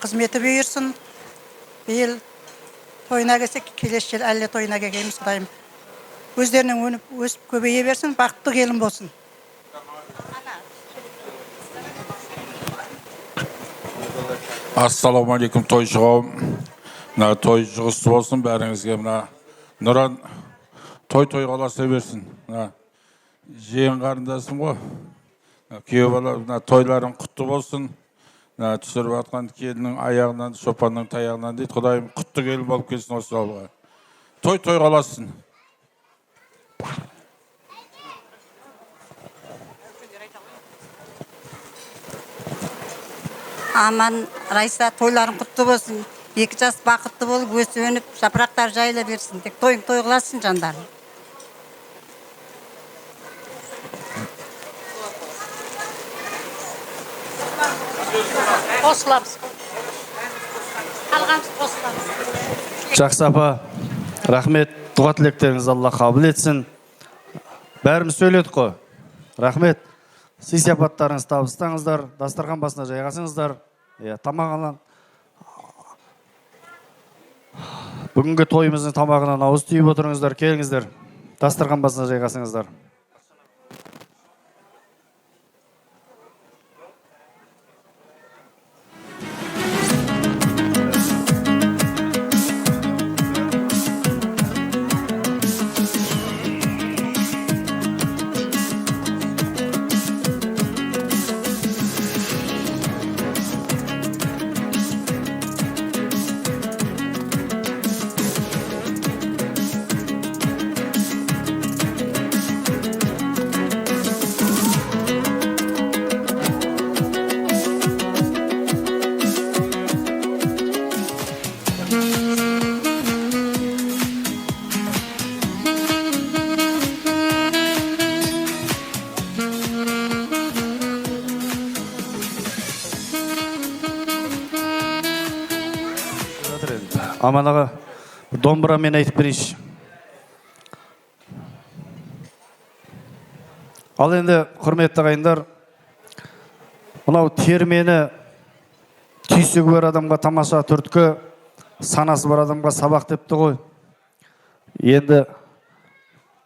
қызметі бұйырсын. Биыл тойына келсек, келесі жыл әлі тойына келгеніміз құдайым. Өздерінің өніп, өсіп көбейе берсін, бақытты келін болсын. Ассалаумағалейкум, тойшы қауым. Мына той жұғысты болсын бәріңізге. Мына Нұран той қаласа берсін. Жиен қарындасым ғой. Күйеу бала тойларың құтты болсын. Түсіріп атқан келінің аяғынан, шопанның таяғынан дейді. Құдайым құтты келін болып келсін осы ауылға. Той қаласын. Аман, Райса, тойларың құтты болсын. 2 жас бақытты болып, өсіп өніп, жапырақтар жайыла берсін. Тек тойың той қыласын жандарым. Қосыламыз. Қалғанымыз қосыламыз. Жақсы апа, рахмет, дұға тілектеріңіз Алла қабыл етсін. Бәріміз сөйледік қой. Рахмет. Сый-сияпаттарыңыз табыстаңыздар, дастархан басына жайғасыңыздар. Тамақ алан. Бүгінгі тойымыздың тамағынан ауыз түйіп отырыңыздар, келіңіздер. Дастархан басына жайғасыңыздар. Аман аға, бір домбырамен айтып берейінші. Ал енді, құрметті ағайындар, мынау термені түйсігі бар адамға тамаша түрткі, санасы бар адамға сабақ депті ғой. Енді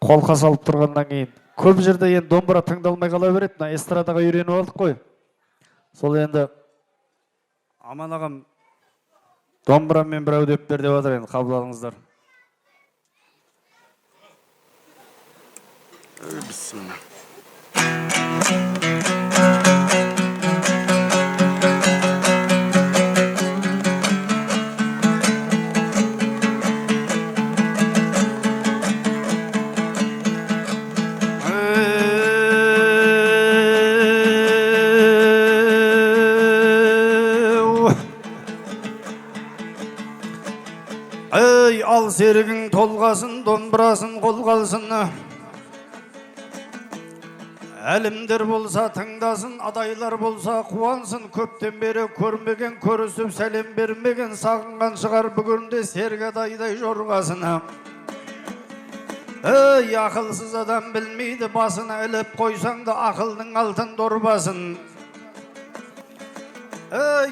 қолқа салып тұрғаннан кейін, көп жерде енді домбыра тыңдалмай қала береді, эстрадаға үйреніп алдық қой. Сол енді Аман ағам домбырамен бір әудеп бер деп жатыр, енді қабыл алыңыздар. Бисмилlah. Ал серігің толғасын, домбырасын қолға алсын. Әлімдер болса тыңдасын, адайлар болса қуансын. Көптен бері көрмеген, көрісіп сәлем бермеген, сағынған шығар бүгінде серік адайдай жорғасын. Ақылсыз адам білмейді, басына іліп қойсаң да ақылдың алтын дорбасын.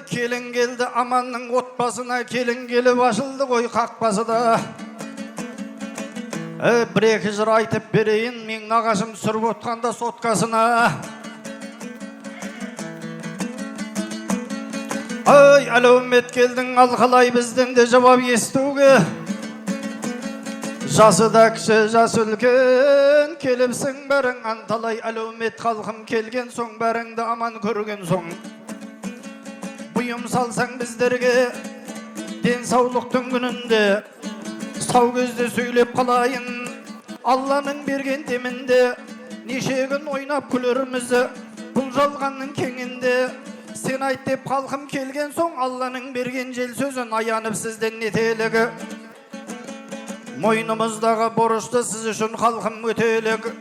Келін келді Аманның отбасына, келін келіп ашылды ғой қақпасы да. Бір-екі жыр айтып берейін, мен нағашым сүріп отқанда соткасына. Әлеумет келдің, ал қалай бізден де жауап естуге. Жасы да кіші, жас үлкен, келіпсің бәрің анталай. Әлеумет халқым келген соң, бәріңді аман көрген соң. Бұйым салсаң біздерге, денсаулықтың күнінде, сау кезде сөйлеп қалайын. Алланың берген демінде, неше күн ойнап күлерміз, бұл жалғанның кеңінде. Сен айт деп халқым келген соң, Алланың берген жел сөзін аянып сізден нетелігі. Мойнымыздағы борышты сіз үшін халқым өтелік.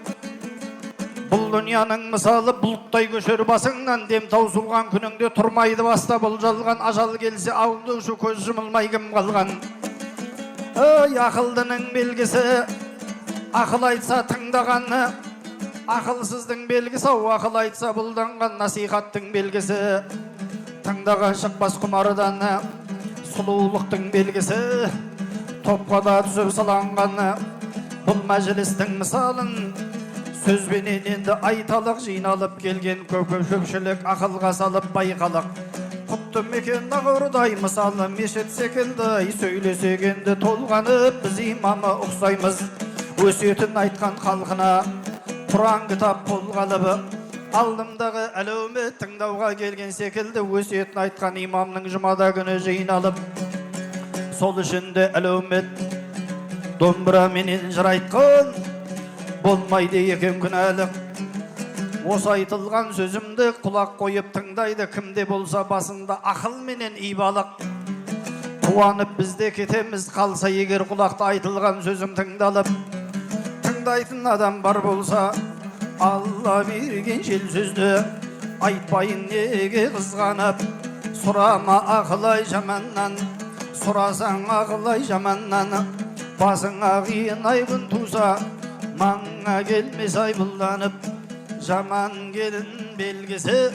Бұл дүнияның мысалы бұлттай көшер басыңнан, дем таусылған күніңде тұрмайды баста бұл жалған. Ажал келсе ауылдаушы көз жұмылмай кім қалған. Ақылдының белгісі, ақыл айтса тыңдағаны, ақылсыздың белгісі, ақыл айтса бұлданған. Насихаттың белгісі, тыңдаған шықпас құмардан. Сұлулықтың белгісі, топқа да түсіп саланғаны. Бұл мәжілістің мысалын сөзбенен енді айталық, жиналып келген көпшілік ақылға салып байқалық. Құтты мекен нағырдай мысалы мешіт секілді, сөйлесек енді толғанып біз имамы ұқсаймыз. Өсиетін айтқан халқына Құран кітап қолғалыбы, алдымдағы әлеумет тыңдауға келген секілді, өсиетін айтқан имамның жұмада күні жиналып. Сол үшінде әлеумет домбыраменен жыр айтқан, болмайды екен күнәлік. Осы айтылған сөзімді құлақ қойып тыңдайды кімде болса басында ақыл менен ибалық. Қуанып бізде кетеміз, қалса егер құлақта айтылған сөзім тыңдалып. Тыңдайтын адам бар болса, Алла берген жел сөзді айтпайын неге қызғанып. Сұрама ақылай жаманнан, сұрасаң ақылай жаманнан. Басыңа қиын ай күн туса, маңа келмес ай бұлданып. Жаман келін белгісі,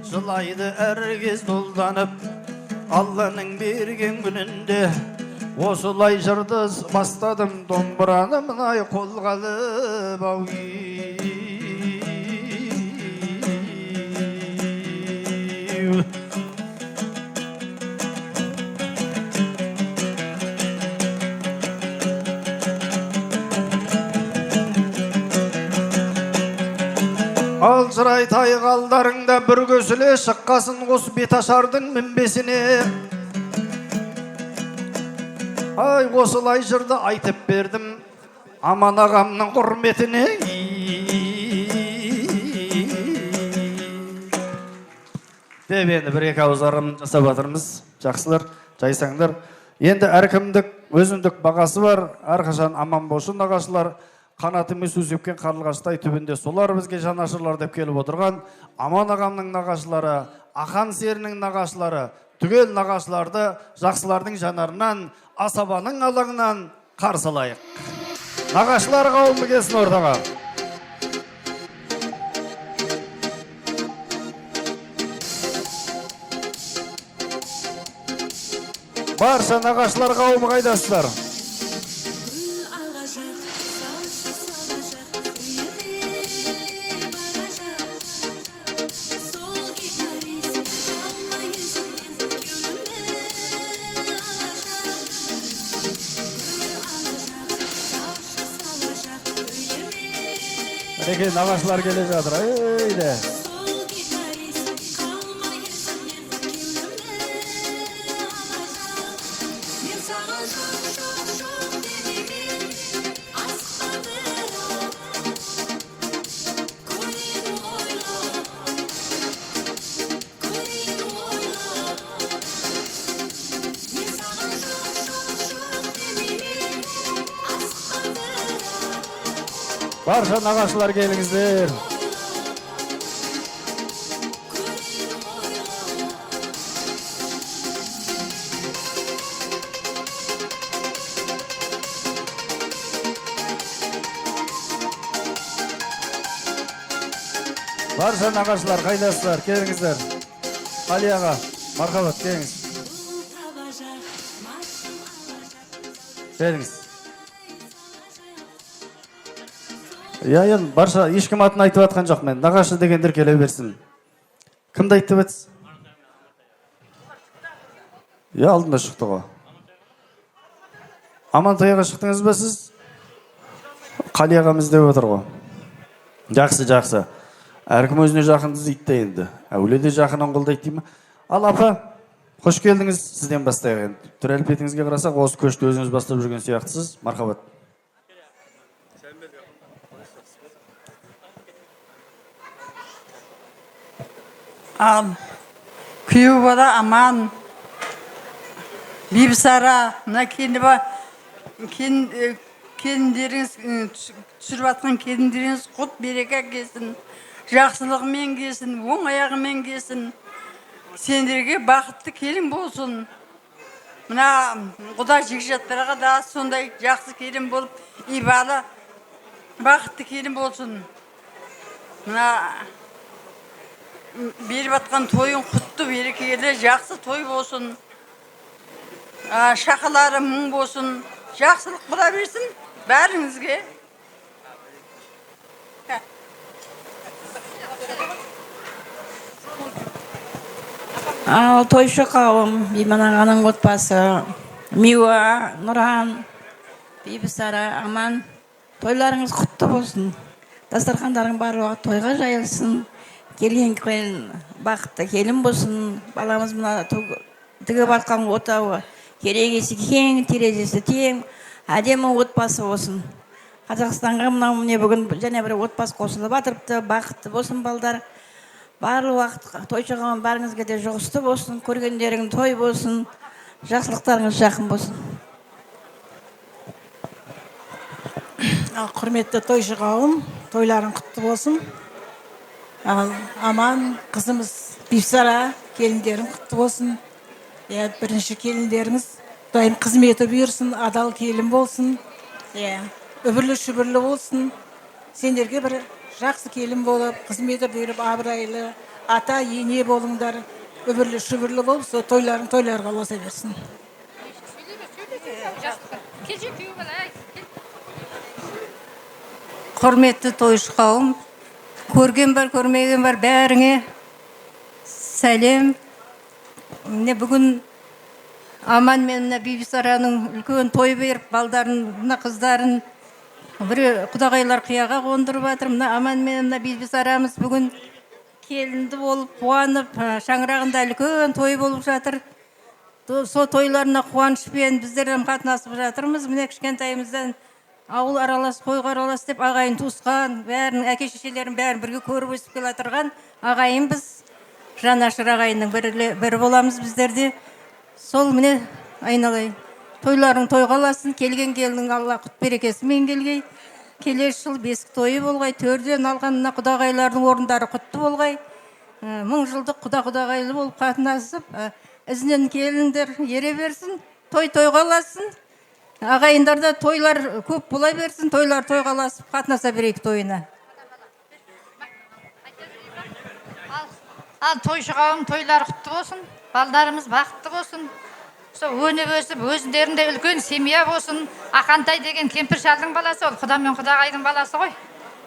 жылайды әркез долданып. Алланың берген күнінде Осылай жырды бастадым домбыраны мынай қолға алып Алжырай тайғалдарыңда бір көсіле шыққасын қос беташардың мінбесіне. Ай, осылай жырды айтып бердім аман ағамның құрметіне. Деп енді бір-екі ауыз арым жасап жатырмыз. Жақсылар, жайсаңдар. Енді әркімдік өзіндік бағасы бар. Әрқашан аман болсын нағашылар. Қанатымен сөзепкен қарлығаштай түбінде солар бізге жанашырлар деп келіп отырған аман ағамның нағашылары, ақан серінің нағашылары, түгел нағашыларды жақсылардың жанарынан, асабаның алаңынан қарсы алайық. Нағашылар қауымы келсін ортаға. Барша нағашылар қауымы қайдасыздар? Мінекей нағашылар келе жатыр. Өйде. Барша нағашылар келіңіздер. Барша нағашылар қайдасыздар, келіңіздер. Қали аға, мархабат, келіңіз. Келіңіз. Енді барша ешкім атын айтып атқан жоқ мен. Нағашы дегендер келе берсін. Кімді айтып етсіз? Алдында шықты ғой. Амантайға шықтыңыз ба сіз? Қали ағамыз деп отыр ғой. Жақсы, жақсы. Әркім өзіне жақынды дейді де енді. Әуледе жақынын қолдайды деймі? Ал апа, қош келдіңіз. Сізден бастайық енді. Түр әлпетіңізге қарасақ, осы көшті өзіңіз бастап жүрген сияқтысыз. Мархабат. Ал күйеу бала аман, Бибісара, мына келіндеріңіз, түсіріп атқан келіндеріңіз құт береке келсін, жақсылығымен келсін, оң аяғымен келсін, сендерге бақытты келін болсын. Мына құда жекжаттарға да сондай жақсы келін болып, ибалы бақытты келін болсын. Мына беріп атқан тойын құтты берекелі, жақсы той болсын. Шақалары мұң болсын, жақсылық бола берсін бәріңізге. Ал тойшы қауым, Биман ағаның отбасы, Миуа, Нұран, Бибісара, аман, тойларыңыз құтты болсын. Дастархандарың барлығы тойға жайылсын. Келген келін бақытты келін болсын. Баламыз мына тігіп атқан отауы керегесі кең, терезесі тең, әдемі отбасы болсын. Қазақстанға мынау міне бүгін және бір отбасы қосылып жатырыпты. Бақытты болсын балдар. Барлық уақыт тойшы қауым бәріңізге де жұғысты болсын. Көргендерің той болсын. Жақсылықтарыңыз жақын болсын. Құрметті тойшы қауым, тойларың құтты болсын. Аман қызымыз Бибісара, келіндерің құтты болсын. Бірінші келіндеріңіз дайым қызметі бұйырсын, адал келін болсын. Үбірлі шүбірлі болсын. Сендерге бір жақсы келін болып, қызметі бұйырып, абырайлы, ата, ене болыңдар. Үбірлі шүбірлі болып, тойларың тойларға болса берсін. Құрметті тойшы қауым, көрген бар, көрмеген бар бәріңе сәлем. Міне бүгін Аман мен мына Бибісараның үлкен той беріп, балдарын, мына қыздарын бір құдағайлар қияға қондырып жатыр. Мына Аман мен мына Бибісарамыз бүгін келінді болып қуанып, шаңырағында үлкен той болып жатыр. Сол тойларына қуанышпен біздер қатынасып жатырмыз. Міне кішкентайымыздан ауыл аралас, қойға аралас деп ағайын туысқан, бәрінің әке шешелерін бәрін бірге көріп өсіп келе жатырған ағайын біз. Жанашыр ағайынның бірі боламыз біздерде. Сол міне айналайын. Тойларың той қаласын, келген келінің Алла құт берекесімен келгей. Келесі жыл бесік тойы болғай, төрден алғанына құдағайлардың орындары құтты болғай. 1000 жылдық құдағайлы болып қатынасып, ізінен келіңдер ере берсін, той қаласын. Ағайындарда тойлар көп бола берсін, тойлар той қаласып қатынаса берейік тойына. Ал тойшы қауым тойлар құтты болсын, балдарымыз бақытты болсын. Өніп өсіп, өзіндерінде үлкен семья болсын. Ақантай деген кемпір шалдың баласы, ол құда мен құдағайдың баласы ғой.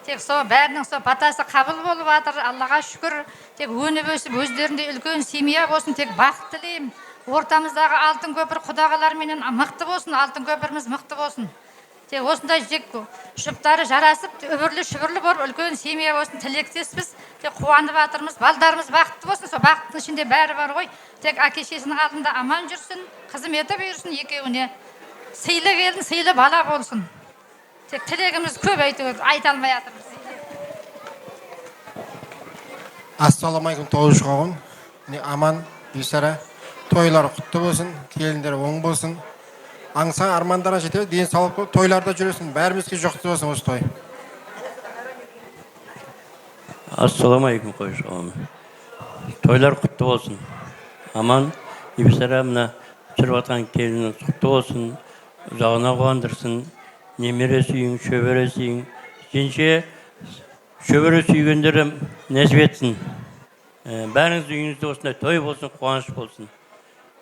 Тек бәрінің батасы қабыл болып жатыр, Аллаға шүкір. Тек өніп өсіп, өзіндерінде үлкен семья болсын, тек бақыт тілеймін. Ортамыздағы алтын көпір құдағаларменен мықты болсын, алтын көпіріміз мықты болсын. Тек осындай жұптары жарасып, үбірлі-шүбірлі болып, үлкен семья болсын, тілектеспіз. Тек қуанып жатырмыз, балдарымыз бақытты болсын, сол бақыттың ішінде бәрі бар ғой. Тек әке-шешесінің алдында аман жүрсін, қызметі бұйырсын екеуіне. Сыйлы келін, сыйлы бала болсын. Тек тілегіміз көп айта алмай жатырмыз. Ассаламайкум тойшы қауым. Аман, Бибісара, тойлар құтты болсын, келіндер оң болсын. Аңсаң армандарға жетеді, ден салып тойларда жүресің, бәрімізге жоқты болсын осы той. Ассаламайкум қойшы қауым. Тойлар құтты болсын. Аман, Бибісара мына жүріп жатқан келініңіз құтты болсын, ұзағына қуандырсын, немере сүйің, шөбере сүйің. Женше шөбере сүйгендерім нәсіп етсін. Бәріңіз үйіңізде осындай той болсын, қуаныш болсын.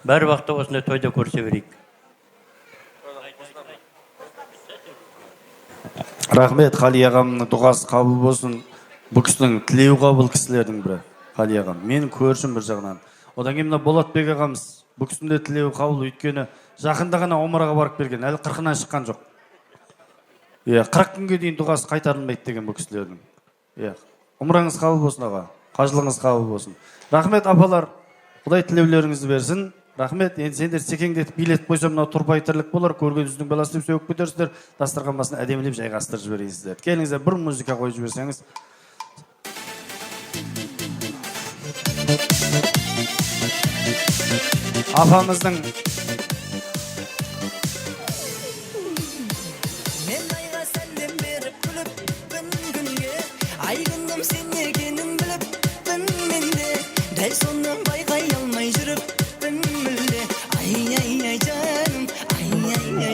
Бәр уақытта осындай тойда көрсе берейік. Рахмет, Қали ағамның дұғасы қабыл болсын. Бұл кісінің тілеу қабыл кісілердің бірі, Қали ағам. Менің көршім бір жағынан. Одан кейін Болатбек ағамыз, бұл кісінің де тілеу қабыл, өйткені жақында ғана Омарға барып берген, әлі 40-нан шыққан жоқ. 40 күнге дейін дұғасы қайтарылмайды деген бұл кісілердің. Умраңыз қабыл болсын аға, қажылығыңыз қабыл болсын. Рахмет апалар, Құдай тілеулеріңізді берсін. Рахмет, енді сендер секеңдетіп билетіп қойсам, мынау тұрпай тірлік болар, көргеніңіздің баласы деп сөйіп көтерсіздер, дастархан басын әдемілеп жайғастырып жіберейсіздер. Келіңіздер, бір музыка қойып жіберсеңіз. Апамыздың Мен айға сәлем беріп күліп күн-күнге, айғыным сен екенін біліп менде, дәл соны байқай алмай жүріп мүлде. Ай жаным, ай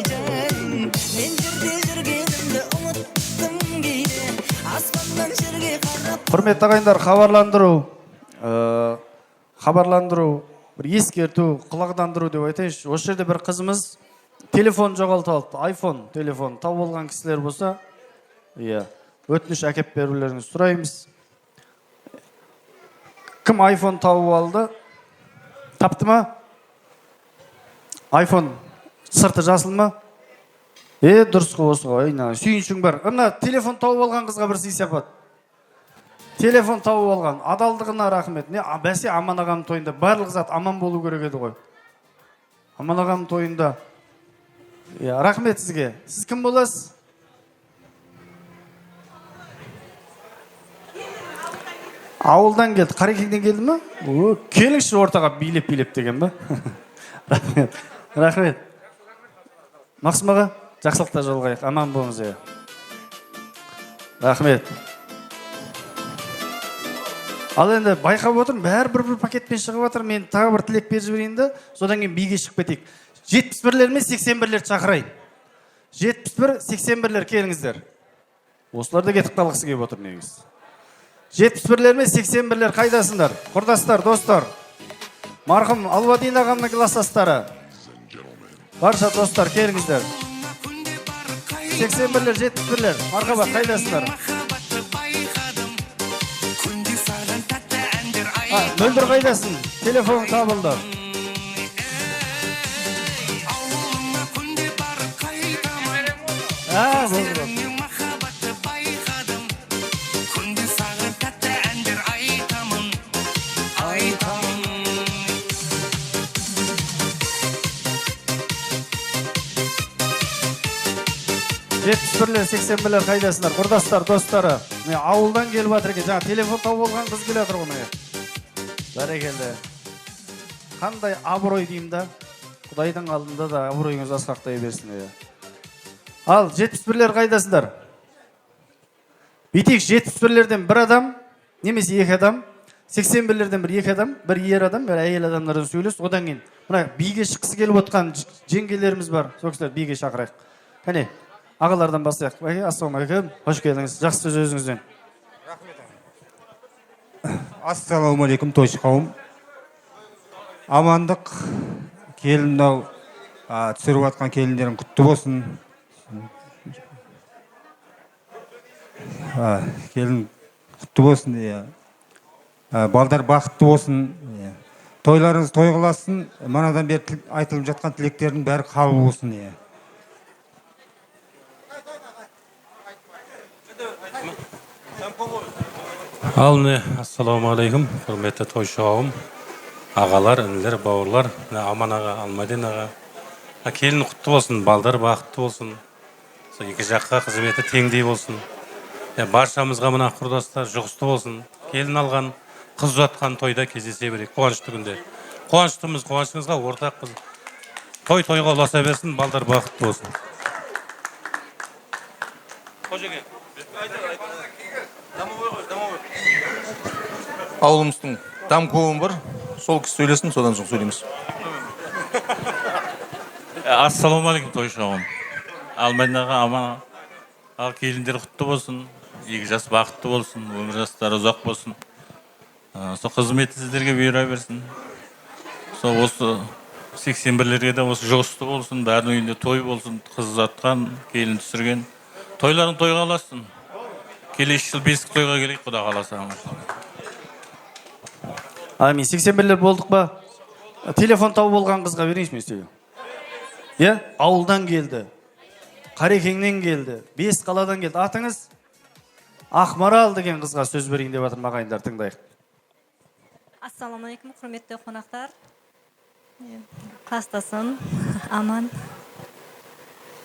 жаным, мен жерде жүргенімді ұмыттым кейде, аспаннан жерге қарап. Құрметті ағайындар, хабарландыру, бір ескерту, құлағдандыру деп айтайыншы. Осы жерде бір қызымыз телефон жоғалтып алды, iPhone телефон тауып алған кісілер болса, өтініш әкеп берулеріңізді сұраймыз. Кім iPhone тауып алды? Тапты ма? iPhone сырты жасыл ма? Дұрыс қой осы ғой, сүйіншің бар. Мына телефон тауып алған қызға бір сый сапат. Телефон тауып алған, адалдығына рахмет. Бәсе Аман ағамның тойында барлық зат аман болу керек еді ғой. Аман ағамның тойында. Рахмет сізге. Сіз кім боласыз? Ауылдан келді, Қарекеңден келді ме? Келіңізші ортаға билеп деген ба? Рахмет. Мақсым аға, жақсылықта жолғайық, аман болыңыз. Рахмет. Ал енді байқап отырмын, бәрі бір пакетпен шығып отыр. Мен тағы бір тілек беріп жіберейін де, содан кейін биге шығып кетейік. 71-лер мен 81-лер шақырайын. 71-81-лер келіңіздер. Осылар да кетіп қалғысы келіп отыр негіз. 71-лер мен 81-лер қайдасыңдар? Құрдастар, достар. Марқұм Алвадин ағамның кластастары. Барша достар келіңіздер. 81'лер, 71'лер. Мархабат, қайдасыздар? Мөлдір қайдасын? Телефон табылды. Болды. Жетпіс-бірлер, 81'лер қайдасындар? Құрдастар, достары. Ауылдан келіп жатыр екен. Жаңа телефон тауып болған қыз келе жатыр ғой. Бәрекелді. Қандай абырой деймін да. Құдайдың алдында да абыройыңыз асқақтай берсін. Ал 71'лер қайдасындар? Битек 71'лерден бір адам, немесе екі адам, 81'лерден бір екі адам, бір ер адам, бір әйел адамдардан сөйлес. Одан кейін мына биге шыққысы келіп отқан жеңгелеріміз бар. Сол кісілер биге шақырайық. Кәне, ағалардан бастайық. Ассалаумағалейкум, қош келдіңіз. Жақсы сөз өзіңізден. Ассалаумағалейкум, тойшы қауым. Амандық, келіннау түсіріп атқан келіндерің құтты болсын. Келін құтты болсын. Балдар бақытты болсын. Тойларыңыз той қыласын. Манадан бері айтылып жатқан тілектердің бәрі қабыл болсын. Ал міне, ассалаумағалейкум, құрметті тойшы қауым, ағалар, інілер, бауырлар, Аман аға, Алмадин аға. Келін құтты болсын, балдар бақытты болсын. Екі жаққа қызметі теңдей болсын. Баршамызға мына құрдастар жұғысты болсын. Келін алған, қыз ұзатқан тойда кездесе берейік, қуанышты күнде. Қуаныштымыз, қуанышыңызға ортақ қыз. Тойға ұласа берсін, балдар бақытты болсын. Ауылымыздың дам көуім бар, сол кісі сөйлесін, содан соң сөйлейміз. Ассалаумағалейкум, тойшы қауым. Алмадин аға, Аман аға. Ал келіндер құтты болсын, екі жас бақытты болсын, өмір жастары ұзақ болсын. Сол қызметі сіздерге бұйыра берсін. Сол осы 81'лерге де осы жұғысты болсын, бәрінің үйінде той болсын, қыз ұзатқан, келін түсірген. Тойларын тойға аласын. Келесі жыл бесік тойға келейік, Құда қаласа. Амин, 81'лер болдық ба? Телефон тауып болған қызға берейінші мен сөйлеу. Ауылдан келді. Қарекеңнен келді. Бес қаладан келді. Атыңыз? Ақмарал деген қызға сөз берейін деп жатыр, ағайындар, тыңдайық. Ассалаумағалейкум, құрметті қонақтар. Қастасын, аман.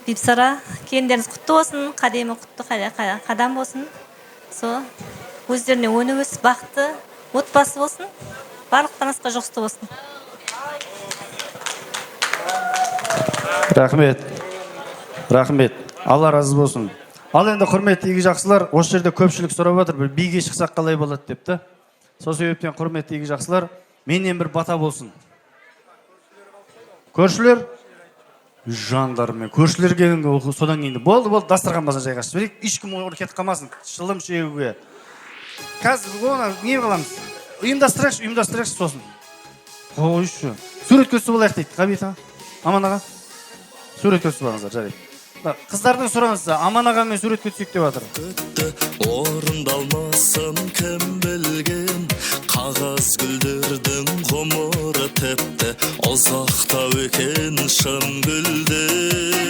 Бипсара, келіндеріңіз құтты болсын, қадемі құтты қадам болсын. Со, өздеріне өні өсіп бақытты, отбасы болсын. Барлық танысқа жұғысты болсын. Рахмет. Рахмет. Алла разы болсын. Ал енді құрметті игі жақсылар, осы жерде көпшілік сұрап жатыр, бір биге шықсақ қалай болады депті. Сол себептен құрметті игі жақсылар, менен бір бата болсын. Көршілер, жандармен, көршілер келгенге содан кейін болды, дастархан басына жайғасып жіберейік, ешкім ор кетіп қалмасын, шылым шегуге. Қазір оны не қыламыз? Ұйымдастырайықшы сосын. Қойшы. Суретке түсіп алайық дейді, Қабита. Аман аға. Суретке түсіп алыңыздар, жарайды. Қыздардың сұраңызса, Аман ағамен суретке түсейік деп жатыр. Орындалмасын кім білген, қағаз гүлдердің ғұмыры тіпті ұзақтау екен шын гүлден.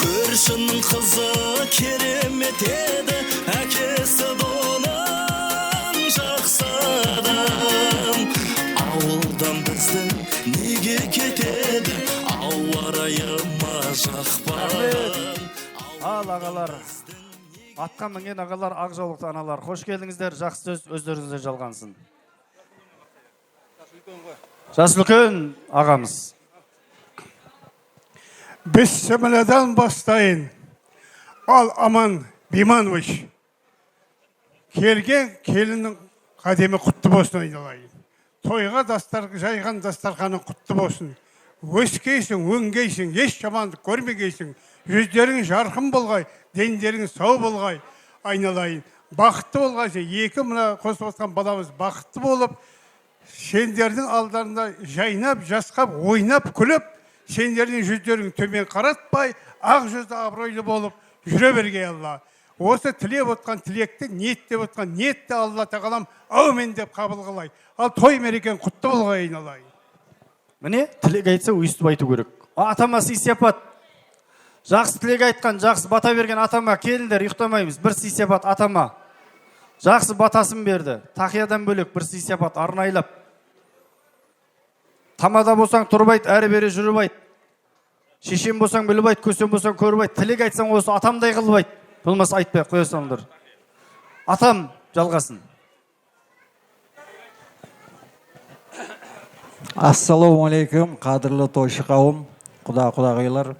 Көршінің қызы керемет еді, әкесі донан жақсы адам. Ауылдан біздің неге кетеді, ауа райы ма жақпаған. Ал ағалар, атқа мінген ағалар, ақ жаулықты аналар, қош келдіңіздер, жақсы сөз өздеріңізде жалғансын. Жас үлкен ағамыз. Бессемеледен бастайын. Ал Аман Биманович. Келген келінің қадемі құтты болсын айналайын. Тойға жайған дастарханың құтты болсын. Өскейсің, өңгейсің, еш жамандық көрмегейсің. Жүздерің жарқын болғай, дендерің сау болғай, айналайын. Бақытты болғайсы, екі мына қосып отқан баламыз бақытты болып, сендердің алдарында жайнап, жасқап, ойнап, күліп, сендердің жүздерің төмен қаратпай, ақ жүзді абыройлы болып жүре берге Алла. Осы тілеп отқан тілекті, ниеттеп отқан ниетті Алла тағалам әумин деп қабыл қылай. Ал той мерекен құтты болғайын алайын. Міне, тілек айтса өйстіп айту керек. Атама сый-сияпат. Жақсы тілек айтқан, жақсы бата берген атама, келіндер, ұйықтамаймыз. Бір сый-сияпат атама. Жақсы батасын берді. Тақиядан бөлек бір сый-сияпат арнайлап. Тамада болсаң тұрып айт, әрі бері жүріп айт. Шешен болсаң біліп айт, көсен болсаң көріп айт. Тілек айтсаң осы атамдай қылып айт. Болмаса айтпай қоя салыңдар. Атам жалғасын. Ассалаумағалейкум, қадірлі тойшы қауым, құда-құдағилар,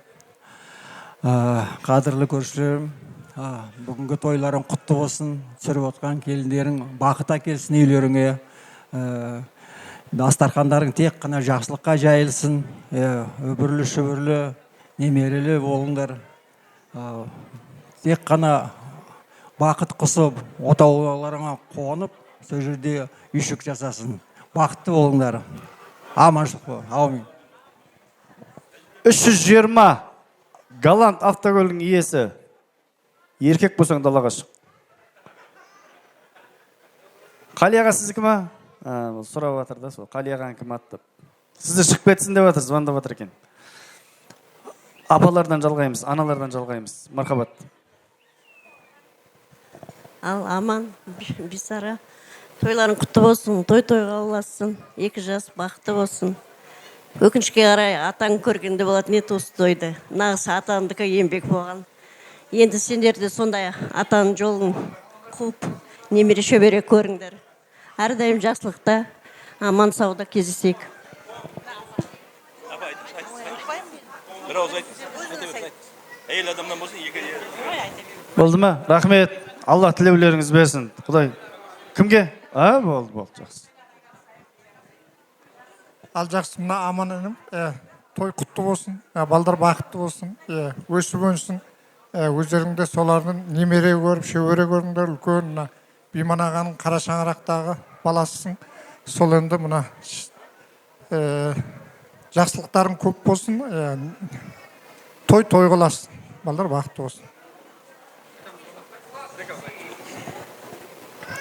қадірлі көршілерім, бүгінгі тойларың құтты болсын, түсіріп отқан келіндерің бақыт әкелсін үйлеріңе, дастархандарың тек қана жақсылыққа жайылсын, өбірлі-шүбірлі, немерелі болыңдар, тек қана бақыт құсып, отауларыңа қонып, сол жерде үйшік жасасын, бақытты болыңдар. Аманшылық бол, аумин. 320 Галант автокөлігінің иесі. Еркек болсаң далаға шық. Қалияға сіздікі ма? Сұрап жатыр да сол. Қалияған кім аттып. Сізді шығып кетсін деп жатыр, звондап жатыр екен. Апалардан жалғаймыз, аналардан жалғаймыз. Мархабат. Ал аман, бисара. Тойларың құтты болсын, той-тойға ұласын, 2 жас бақытты болсын. Өкінішке қарай атаң көргенде болады не осы тойды. Нағыз атаңдікі еңбек болған. Енді сендер де сондай атаның жолын қуып, немере шөбере көріңдер. Әрдайым жақсылықта, аман сауда кездесейік. Болды ма? Рахмет. Алла тілеулеріңіз берсін. Құдай. Кімге? Болды, жақсы. Ал жақсы, мына аман інім, той құтты болсын, балдар бақытты болсын, өсіп өнсін, өздеріңде солардың немере көріп, шөбере көріңдер, үлкен Биман ағаның қара шаңырақтағы баласысың. Сол енді мына жақсылықтарың көп болсын, той қыласын, балдар бақытты болсын.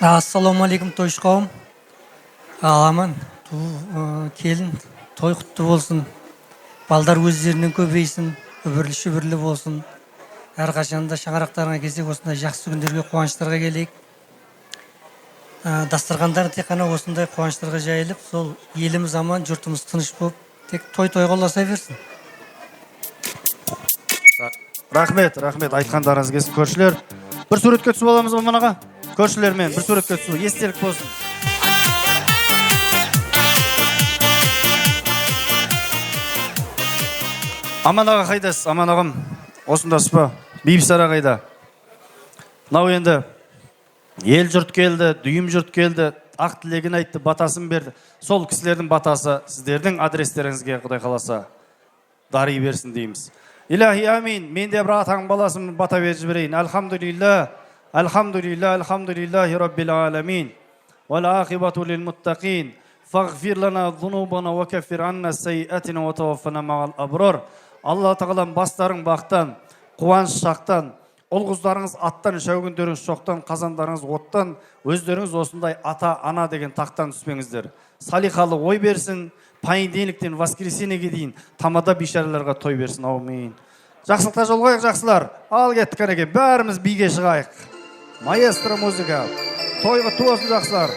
Ассалаумағалейкум, тойшы қауым. Аман, келін той құтты болсын. Балдар өздерінен көбейсін, үбірлі-шүбірлі болсын. Әрқашанда шаңырақтарына келсек, осындай жақсы күндерге, қуаныштарға келейік. Дастархандар тек қана осындай қуаныштарға жайылып, сол еліміз аман, жұртымыз тыныш болып, тек той-тойға ұласа берсін. Рахмет, айтқандарыңыз келсін, көршілер. Бір суретке түсіп аламыз ба мұнаға? Көршілермен бір суретке түсу, естелік болсын. Аман аға қайдасыз? Аман ағам, осындасыз ба? Бибісара қайда? Мынау енді ел жұрт келді, дүйім жұрт келді, ақ тілегін айтты, батасын берді. Сол кісілердің батасы сіздердің адрестеріңізге Құдай қаласа дари берсін дейміз. Илахи амин. Мен де бір атаң баласын бата беріп жіберейін. Алхамдулиллахи раббил аламин. Вал ақибату лил муттақин. Фағфир лана зунубана ва каффир анна сайатина ва таваффана мағал абрар. Алла тағалам бастарың бақтан, қуаныш шақтан, ұл-қыздарыңыз аттан, шәугіндеріңіз шоқтан, қазандарыңыз оттан, өздеріңіз осындай ата-ана деген тақтан түспеңіздер. Салихалы ой берсін, понедельниктен воскресеньеге дейін тамада бишараларға той берсін. Аумин. Жақсылықта жолғайық, жақсылар. Ал кеттік әнеке, бәріміз биге шығайық. Маэстро музыка. Тойға туасын, жақсылар.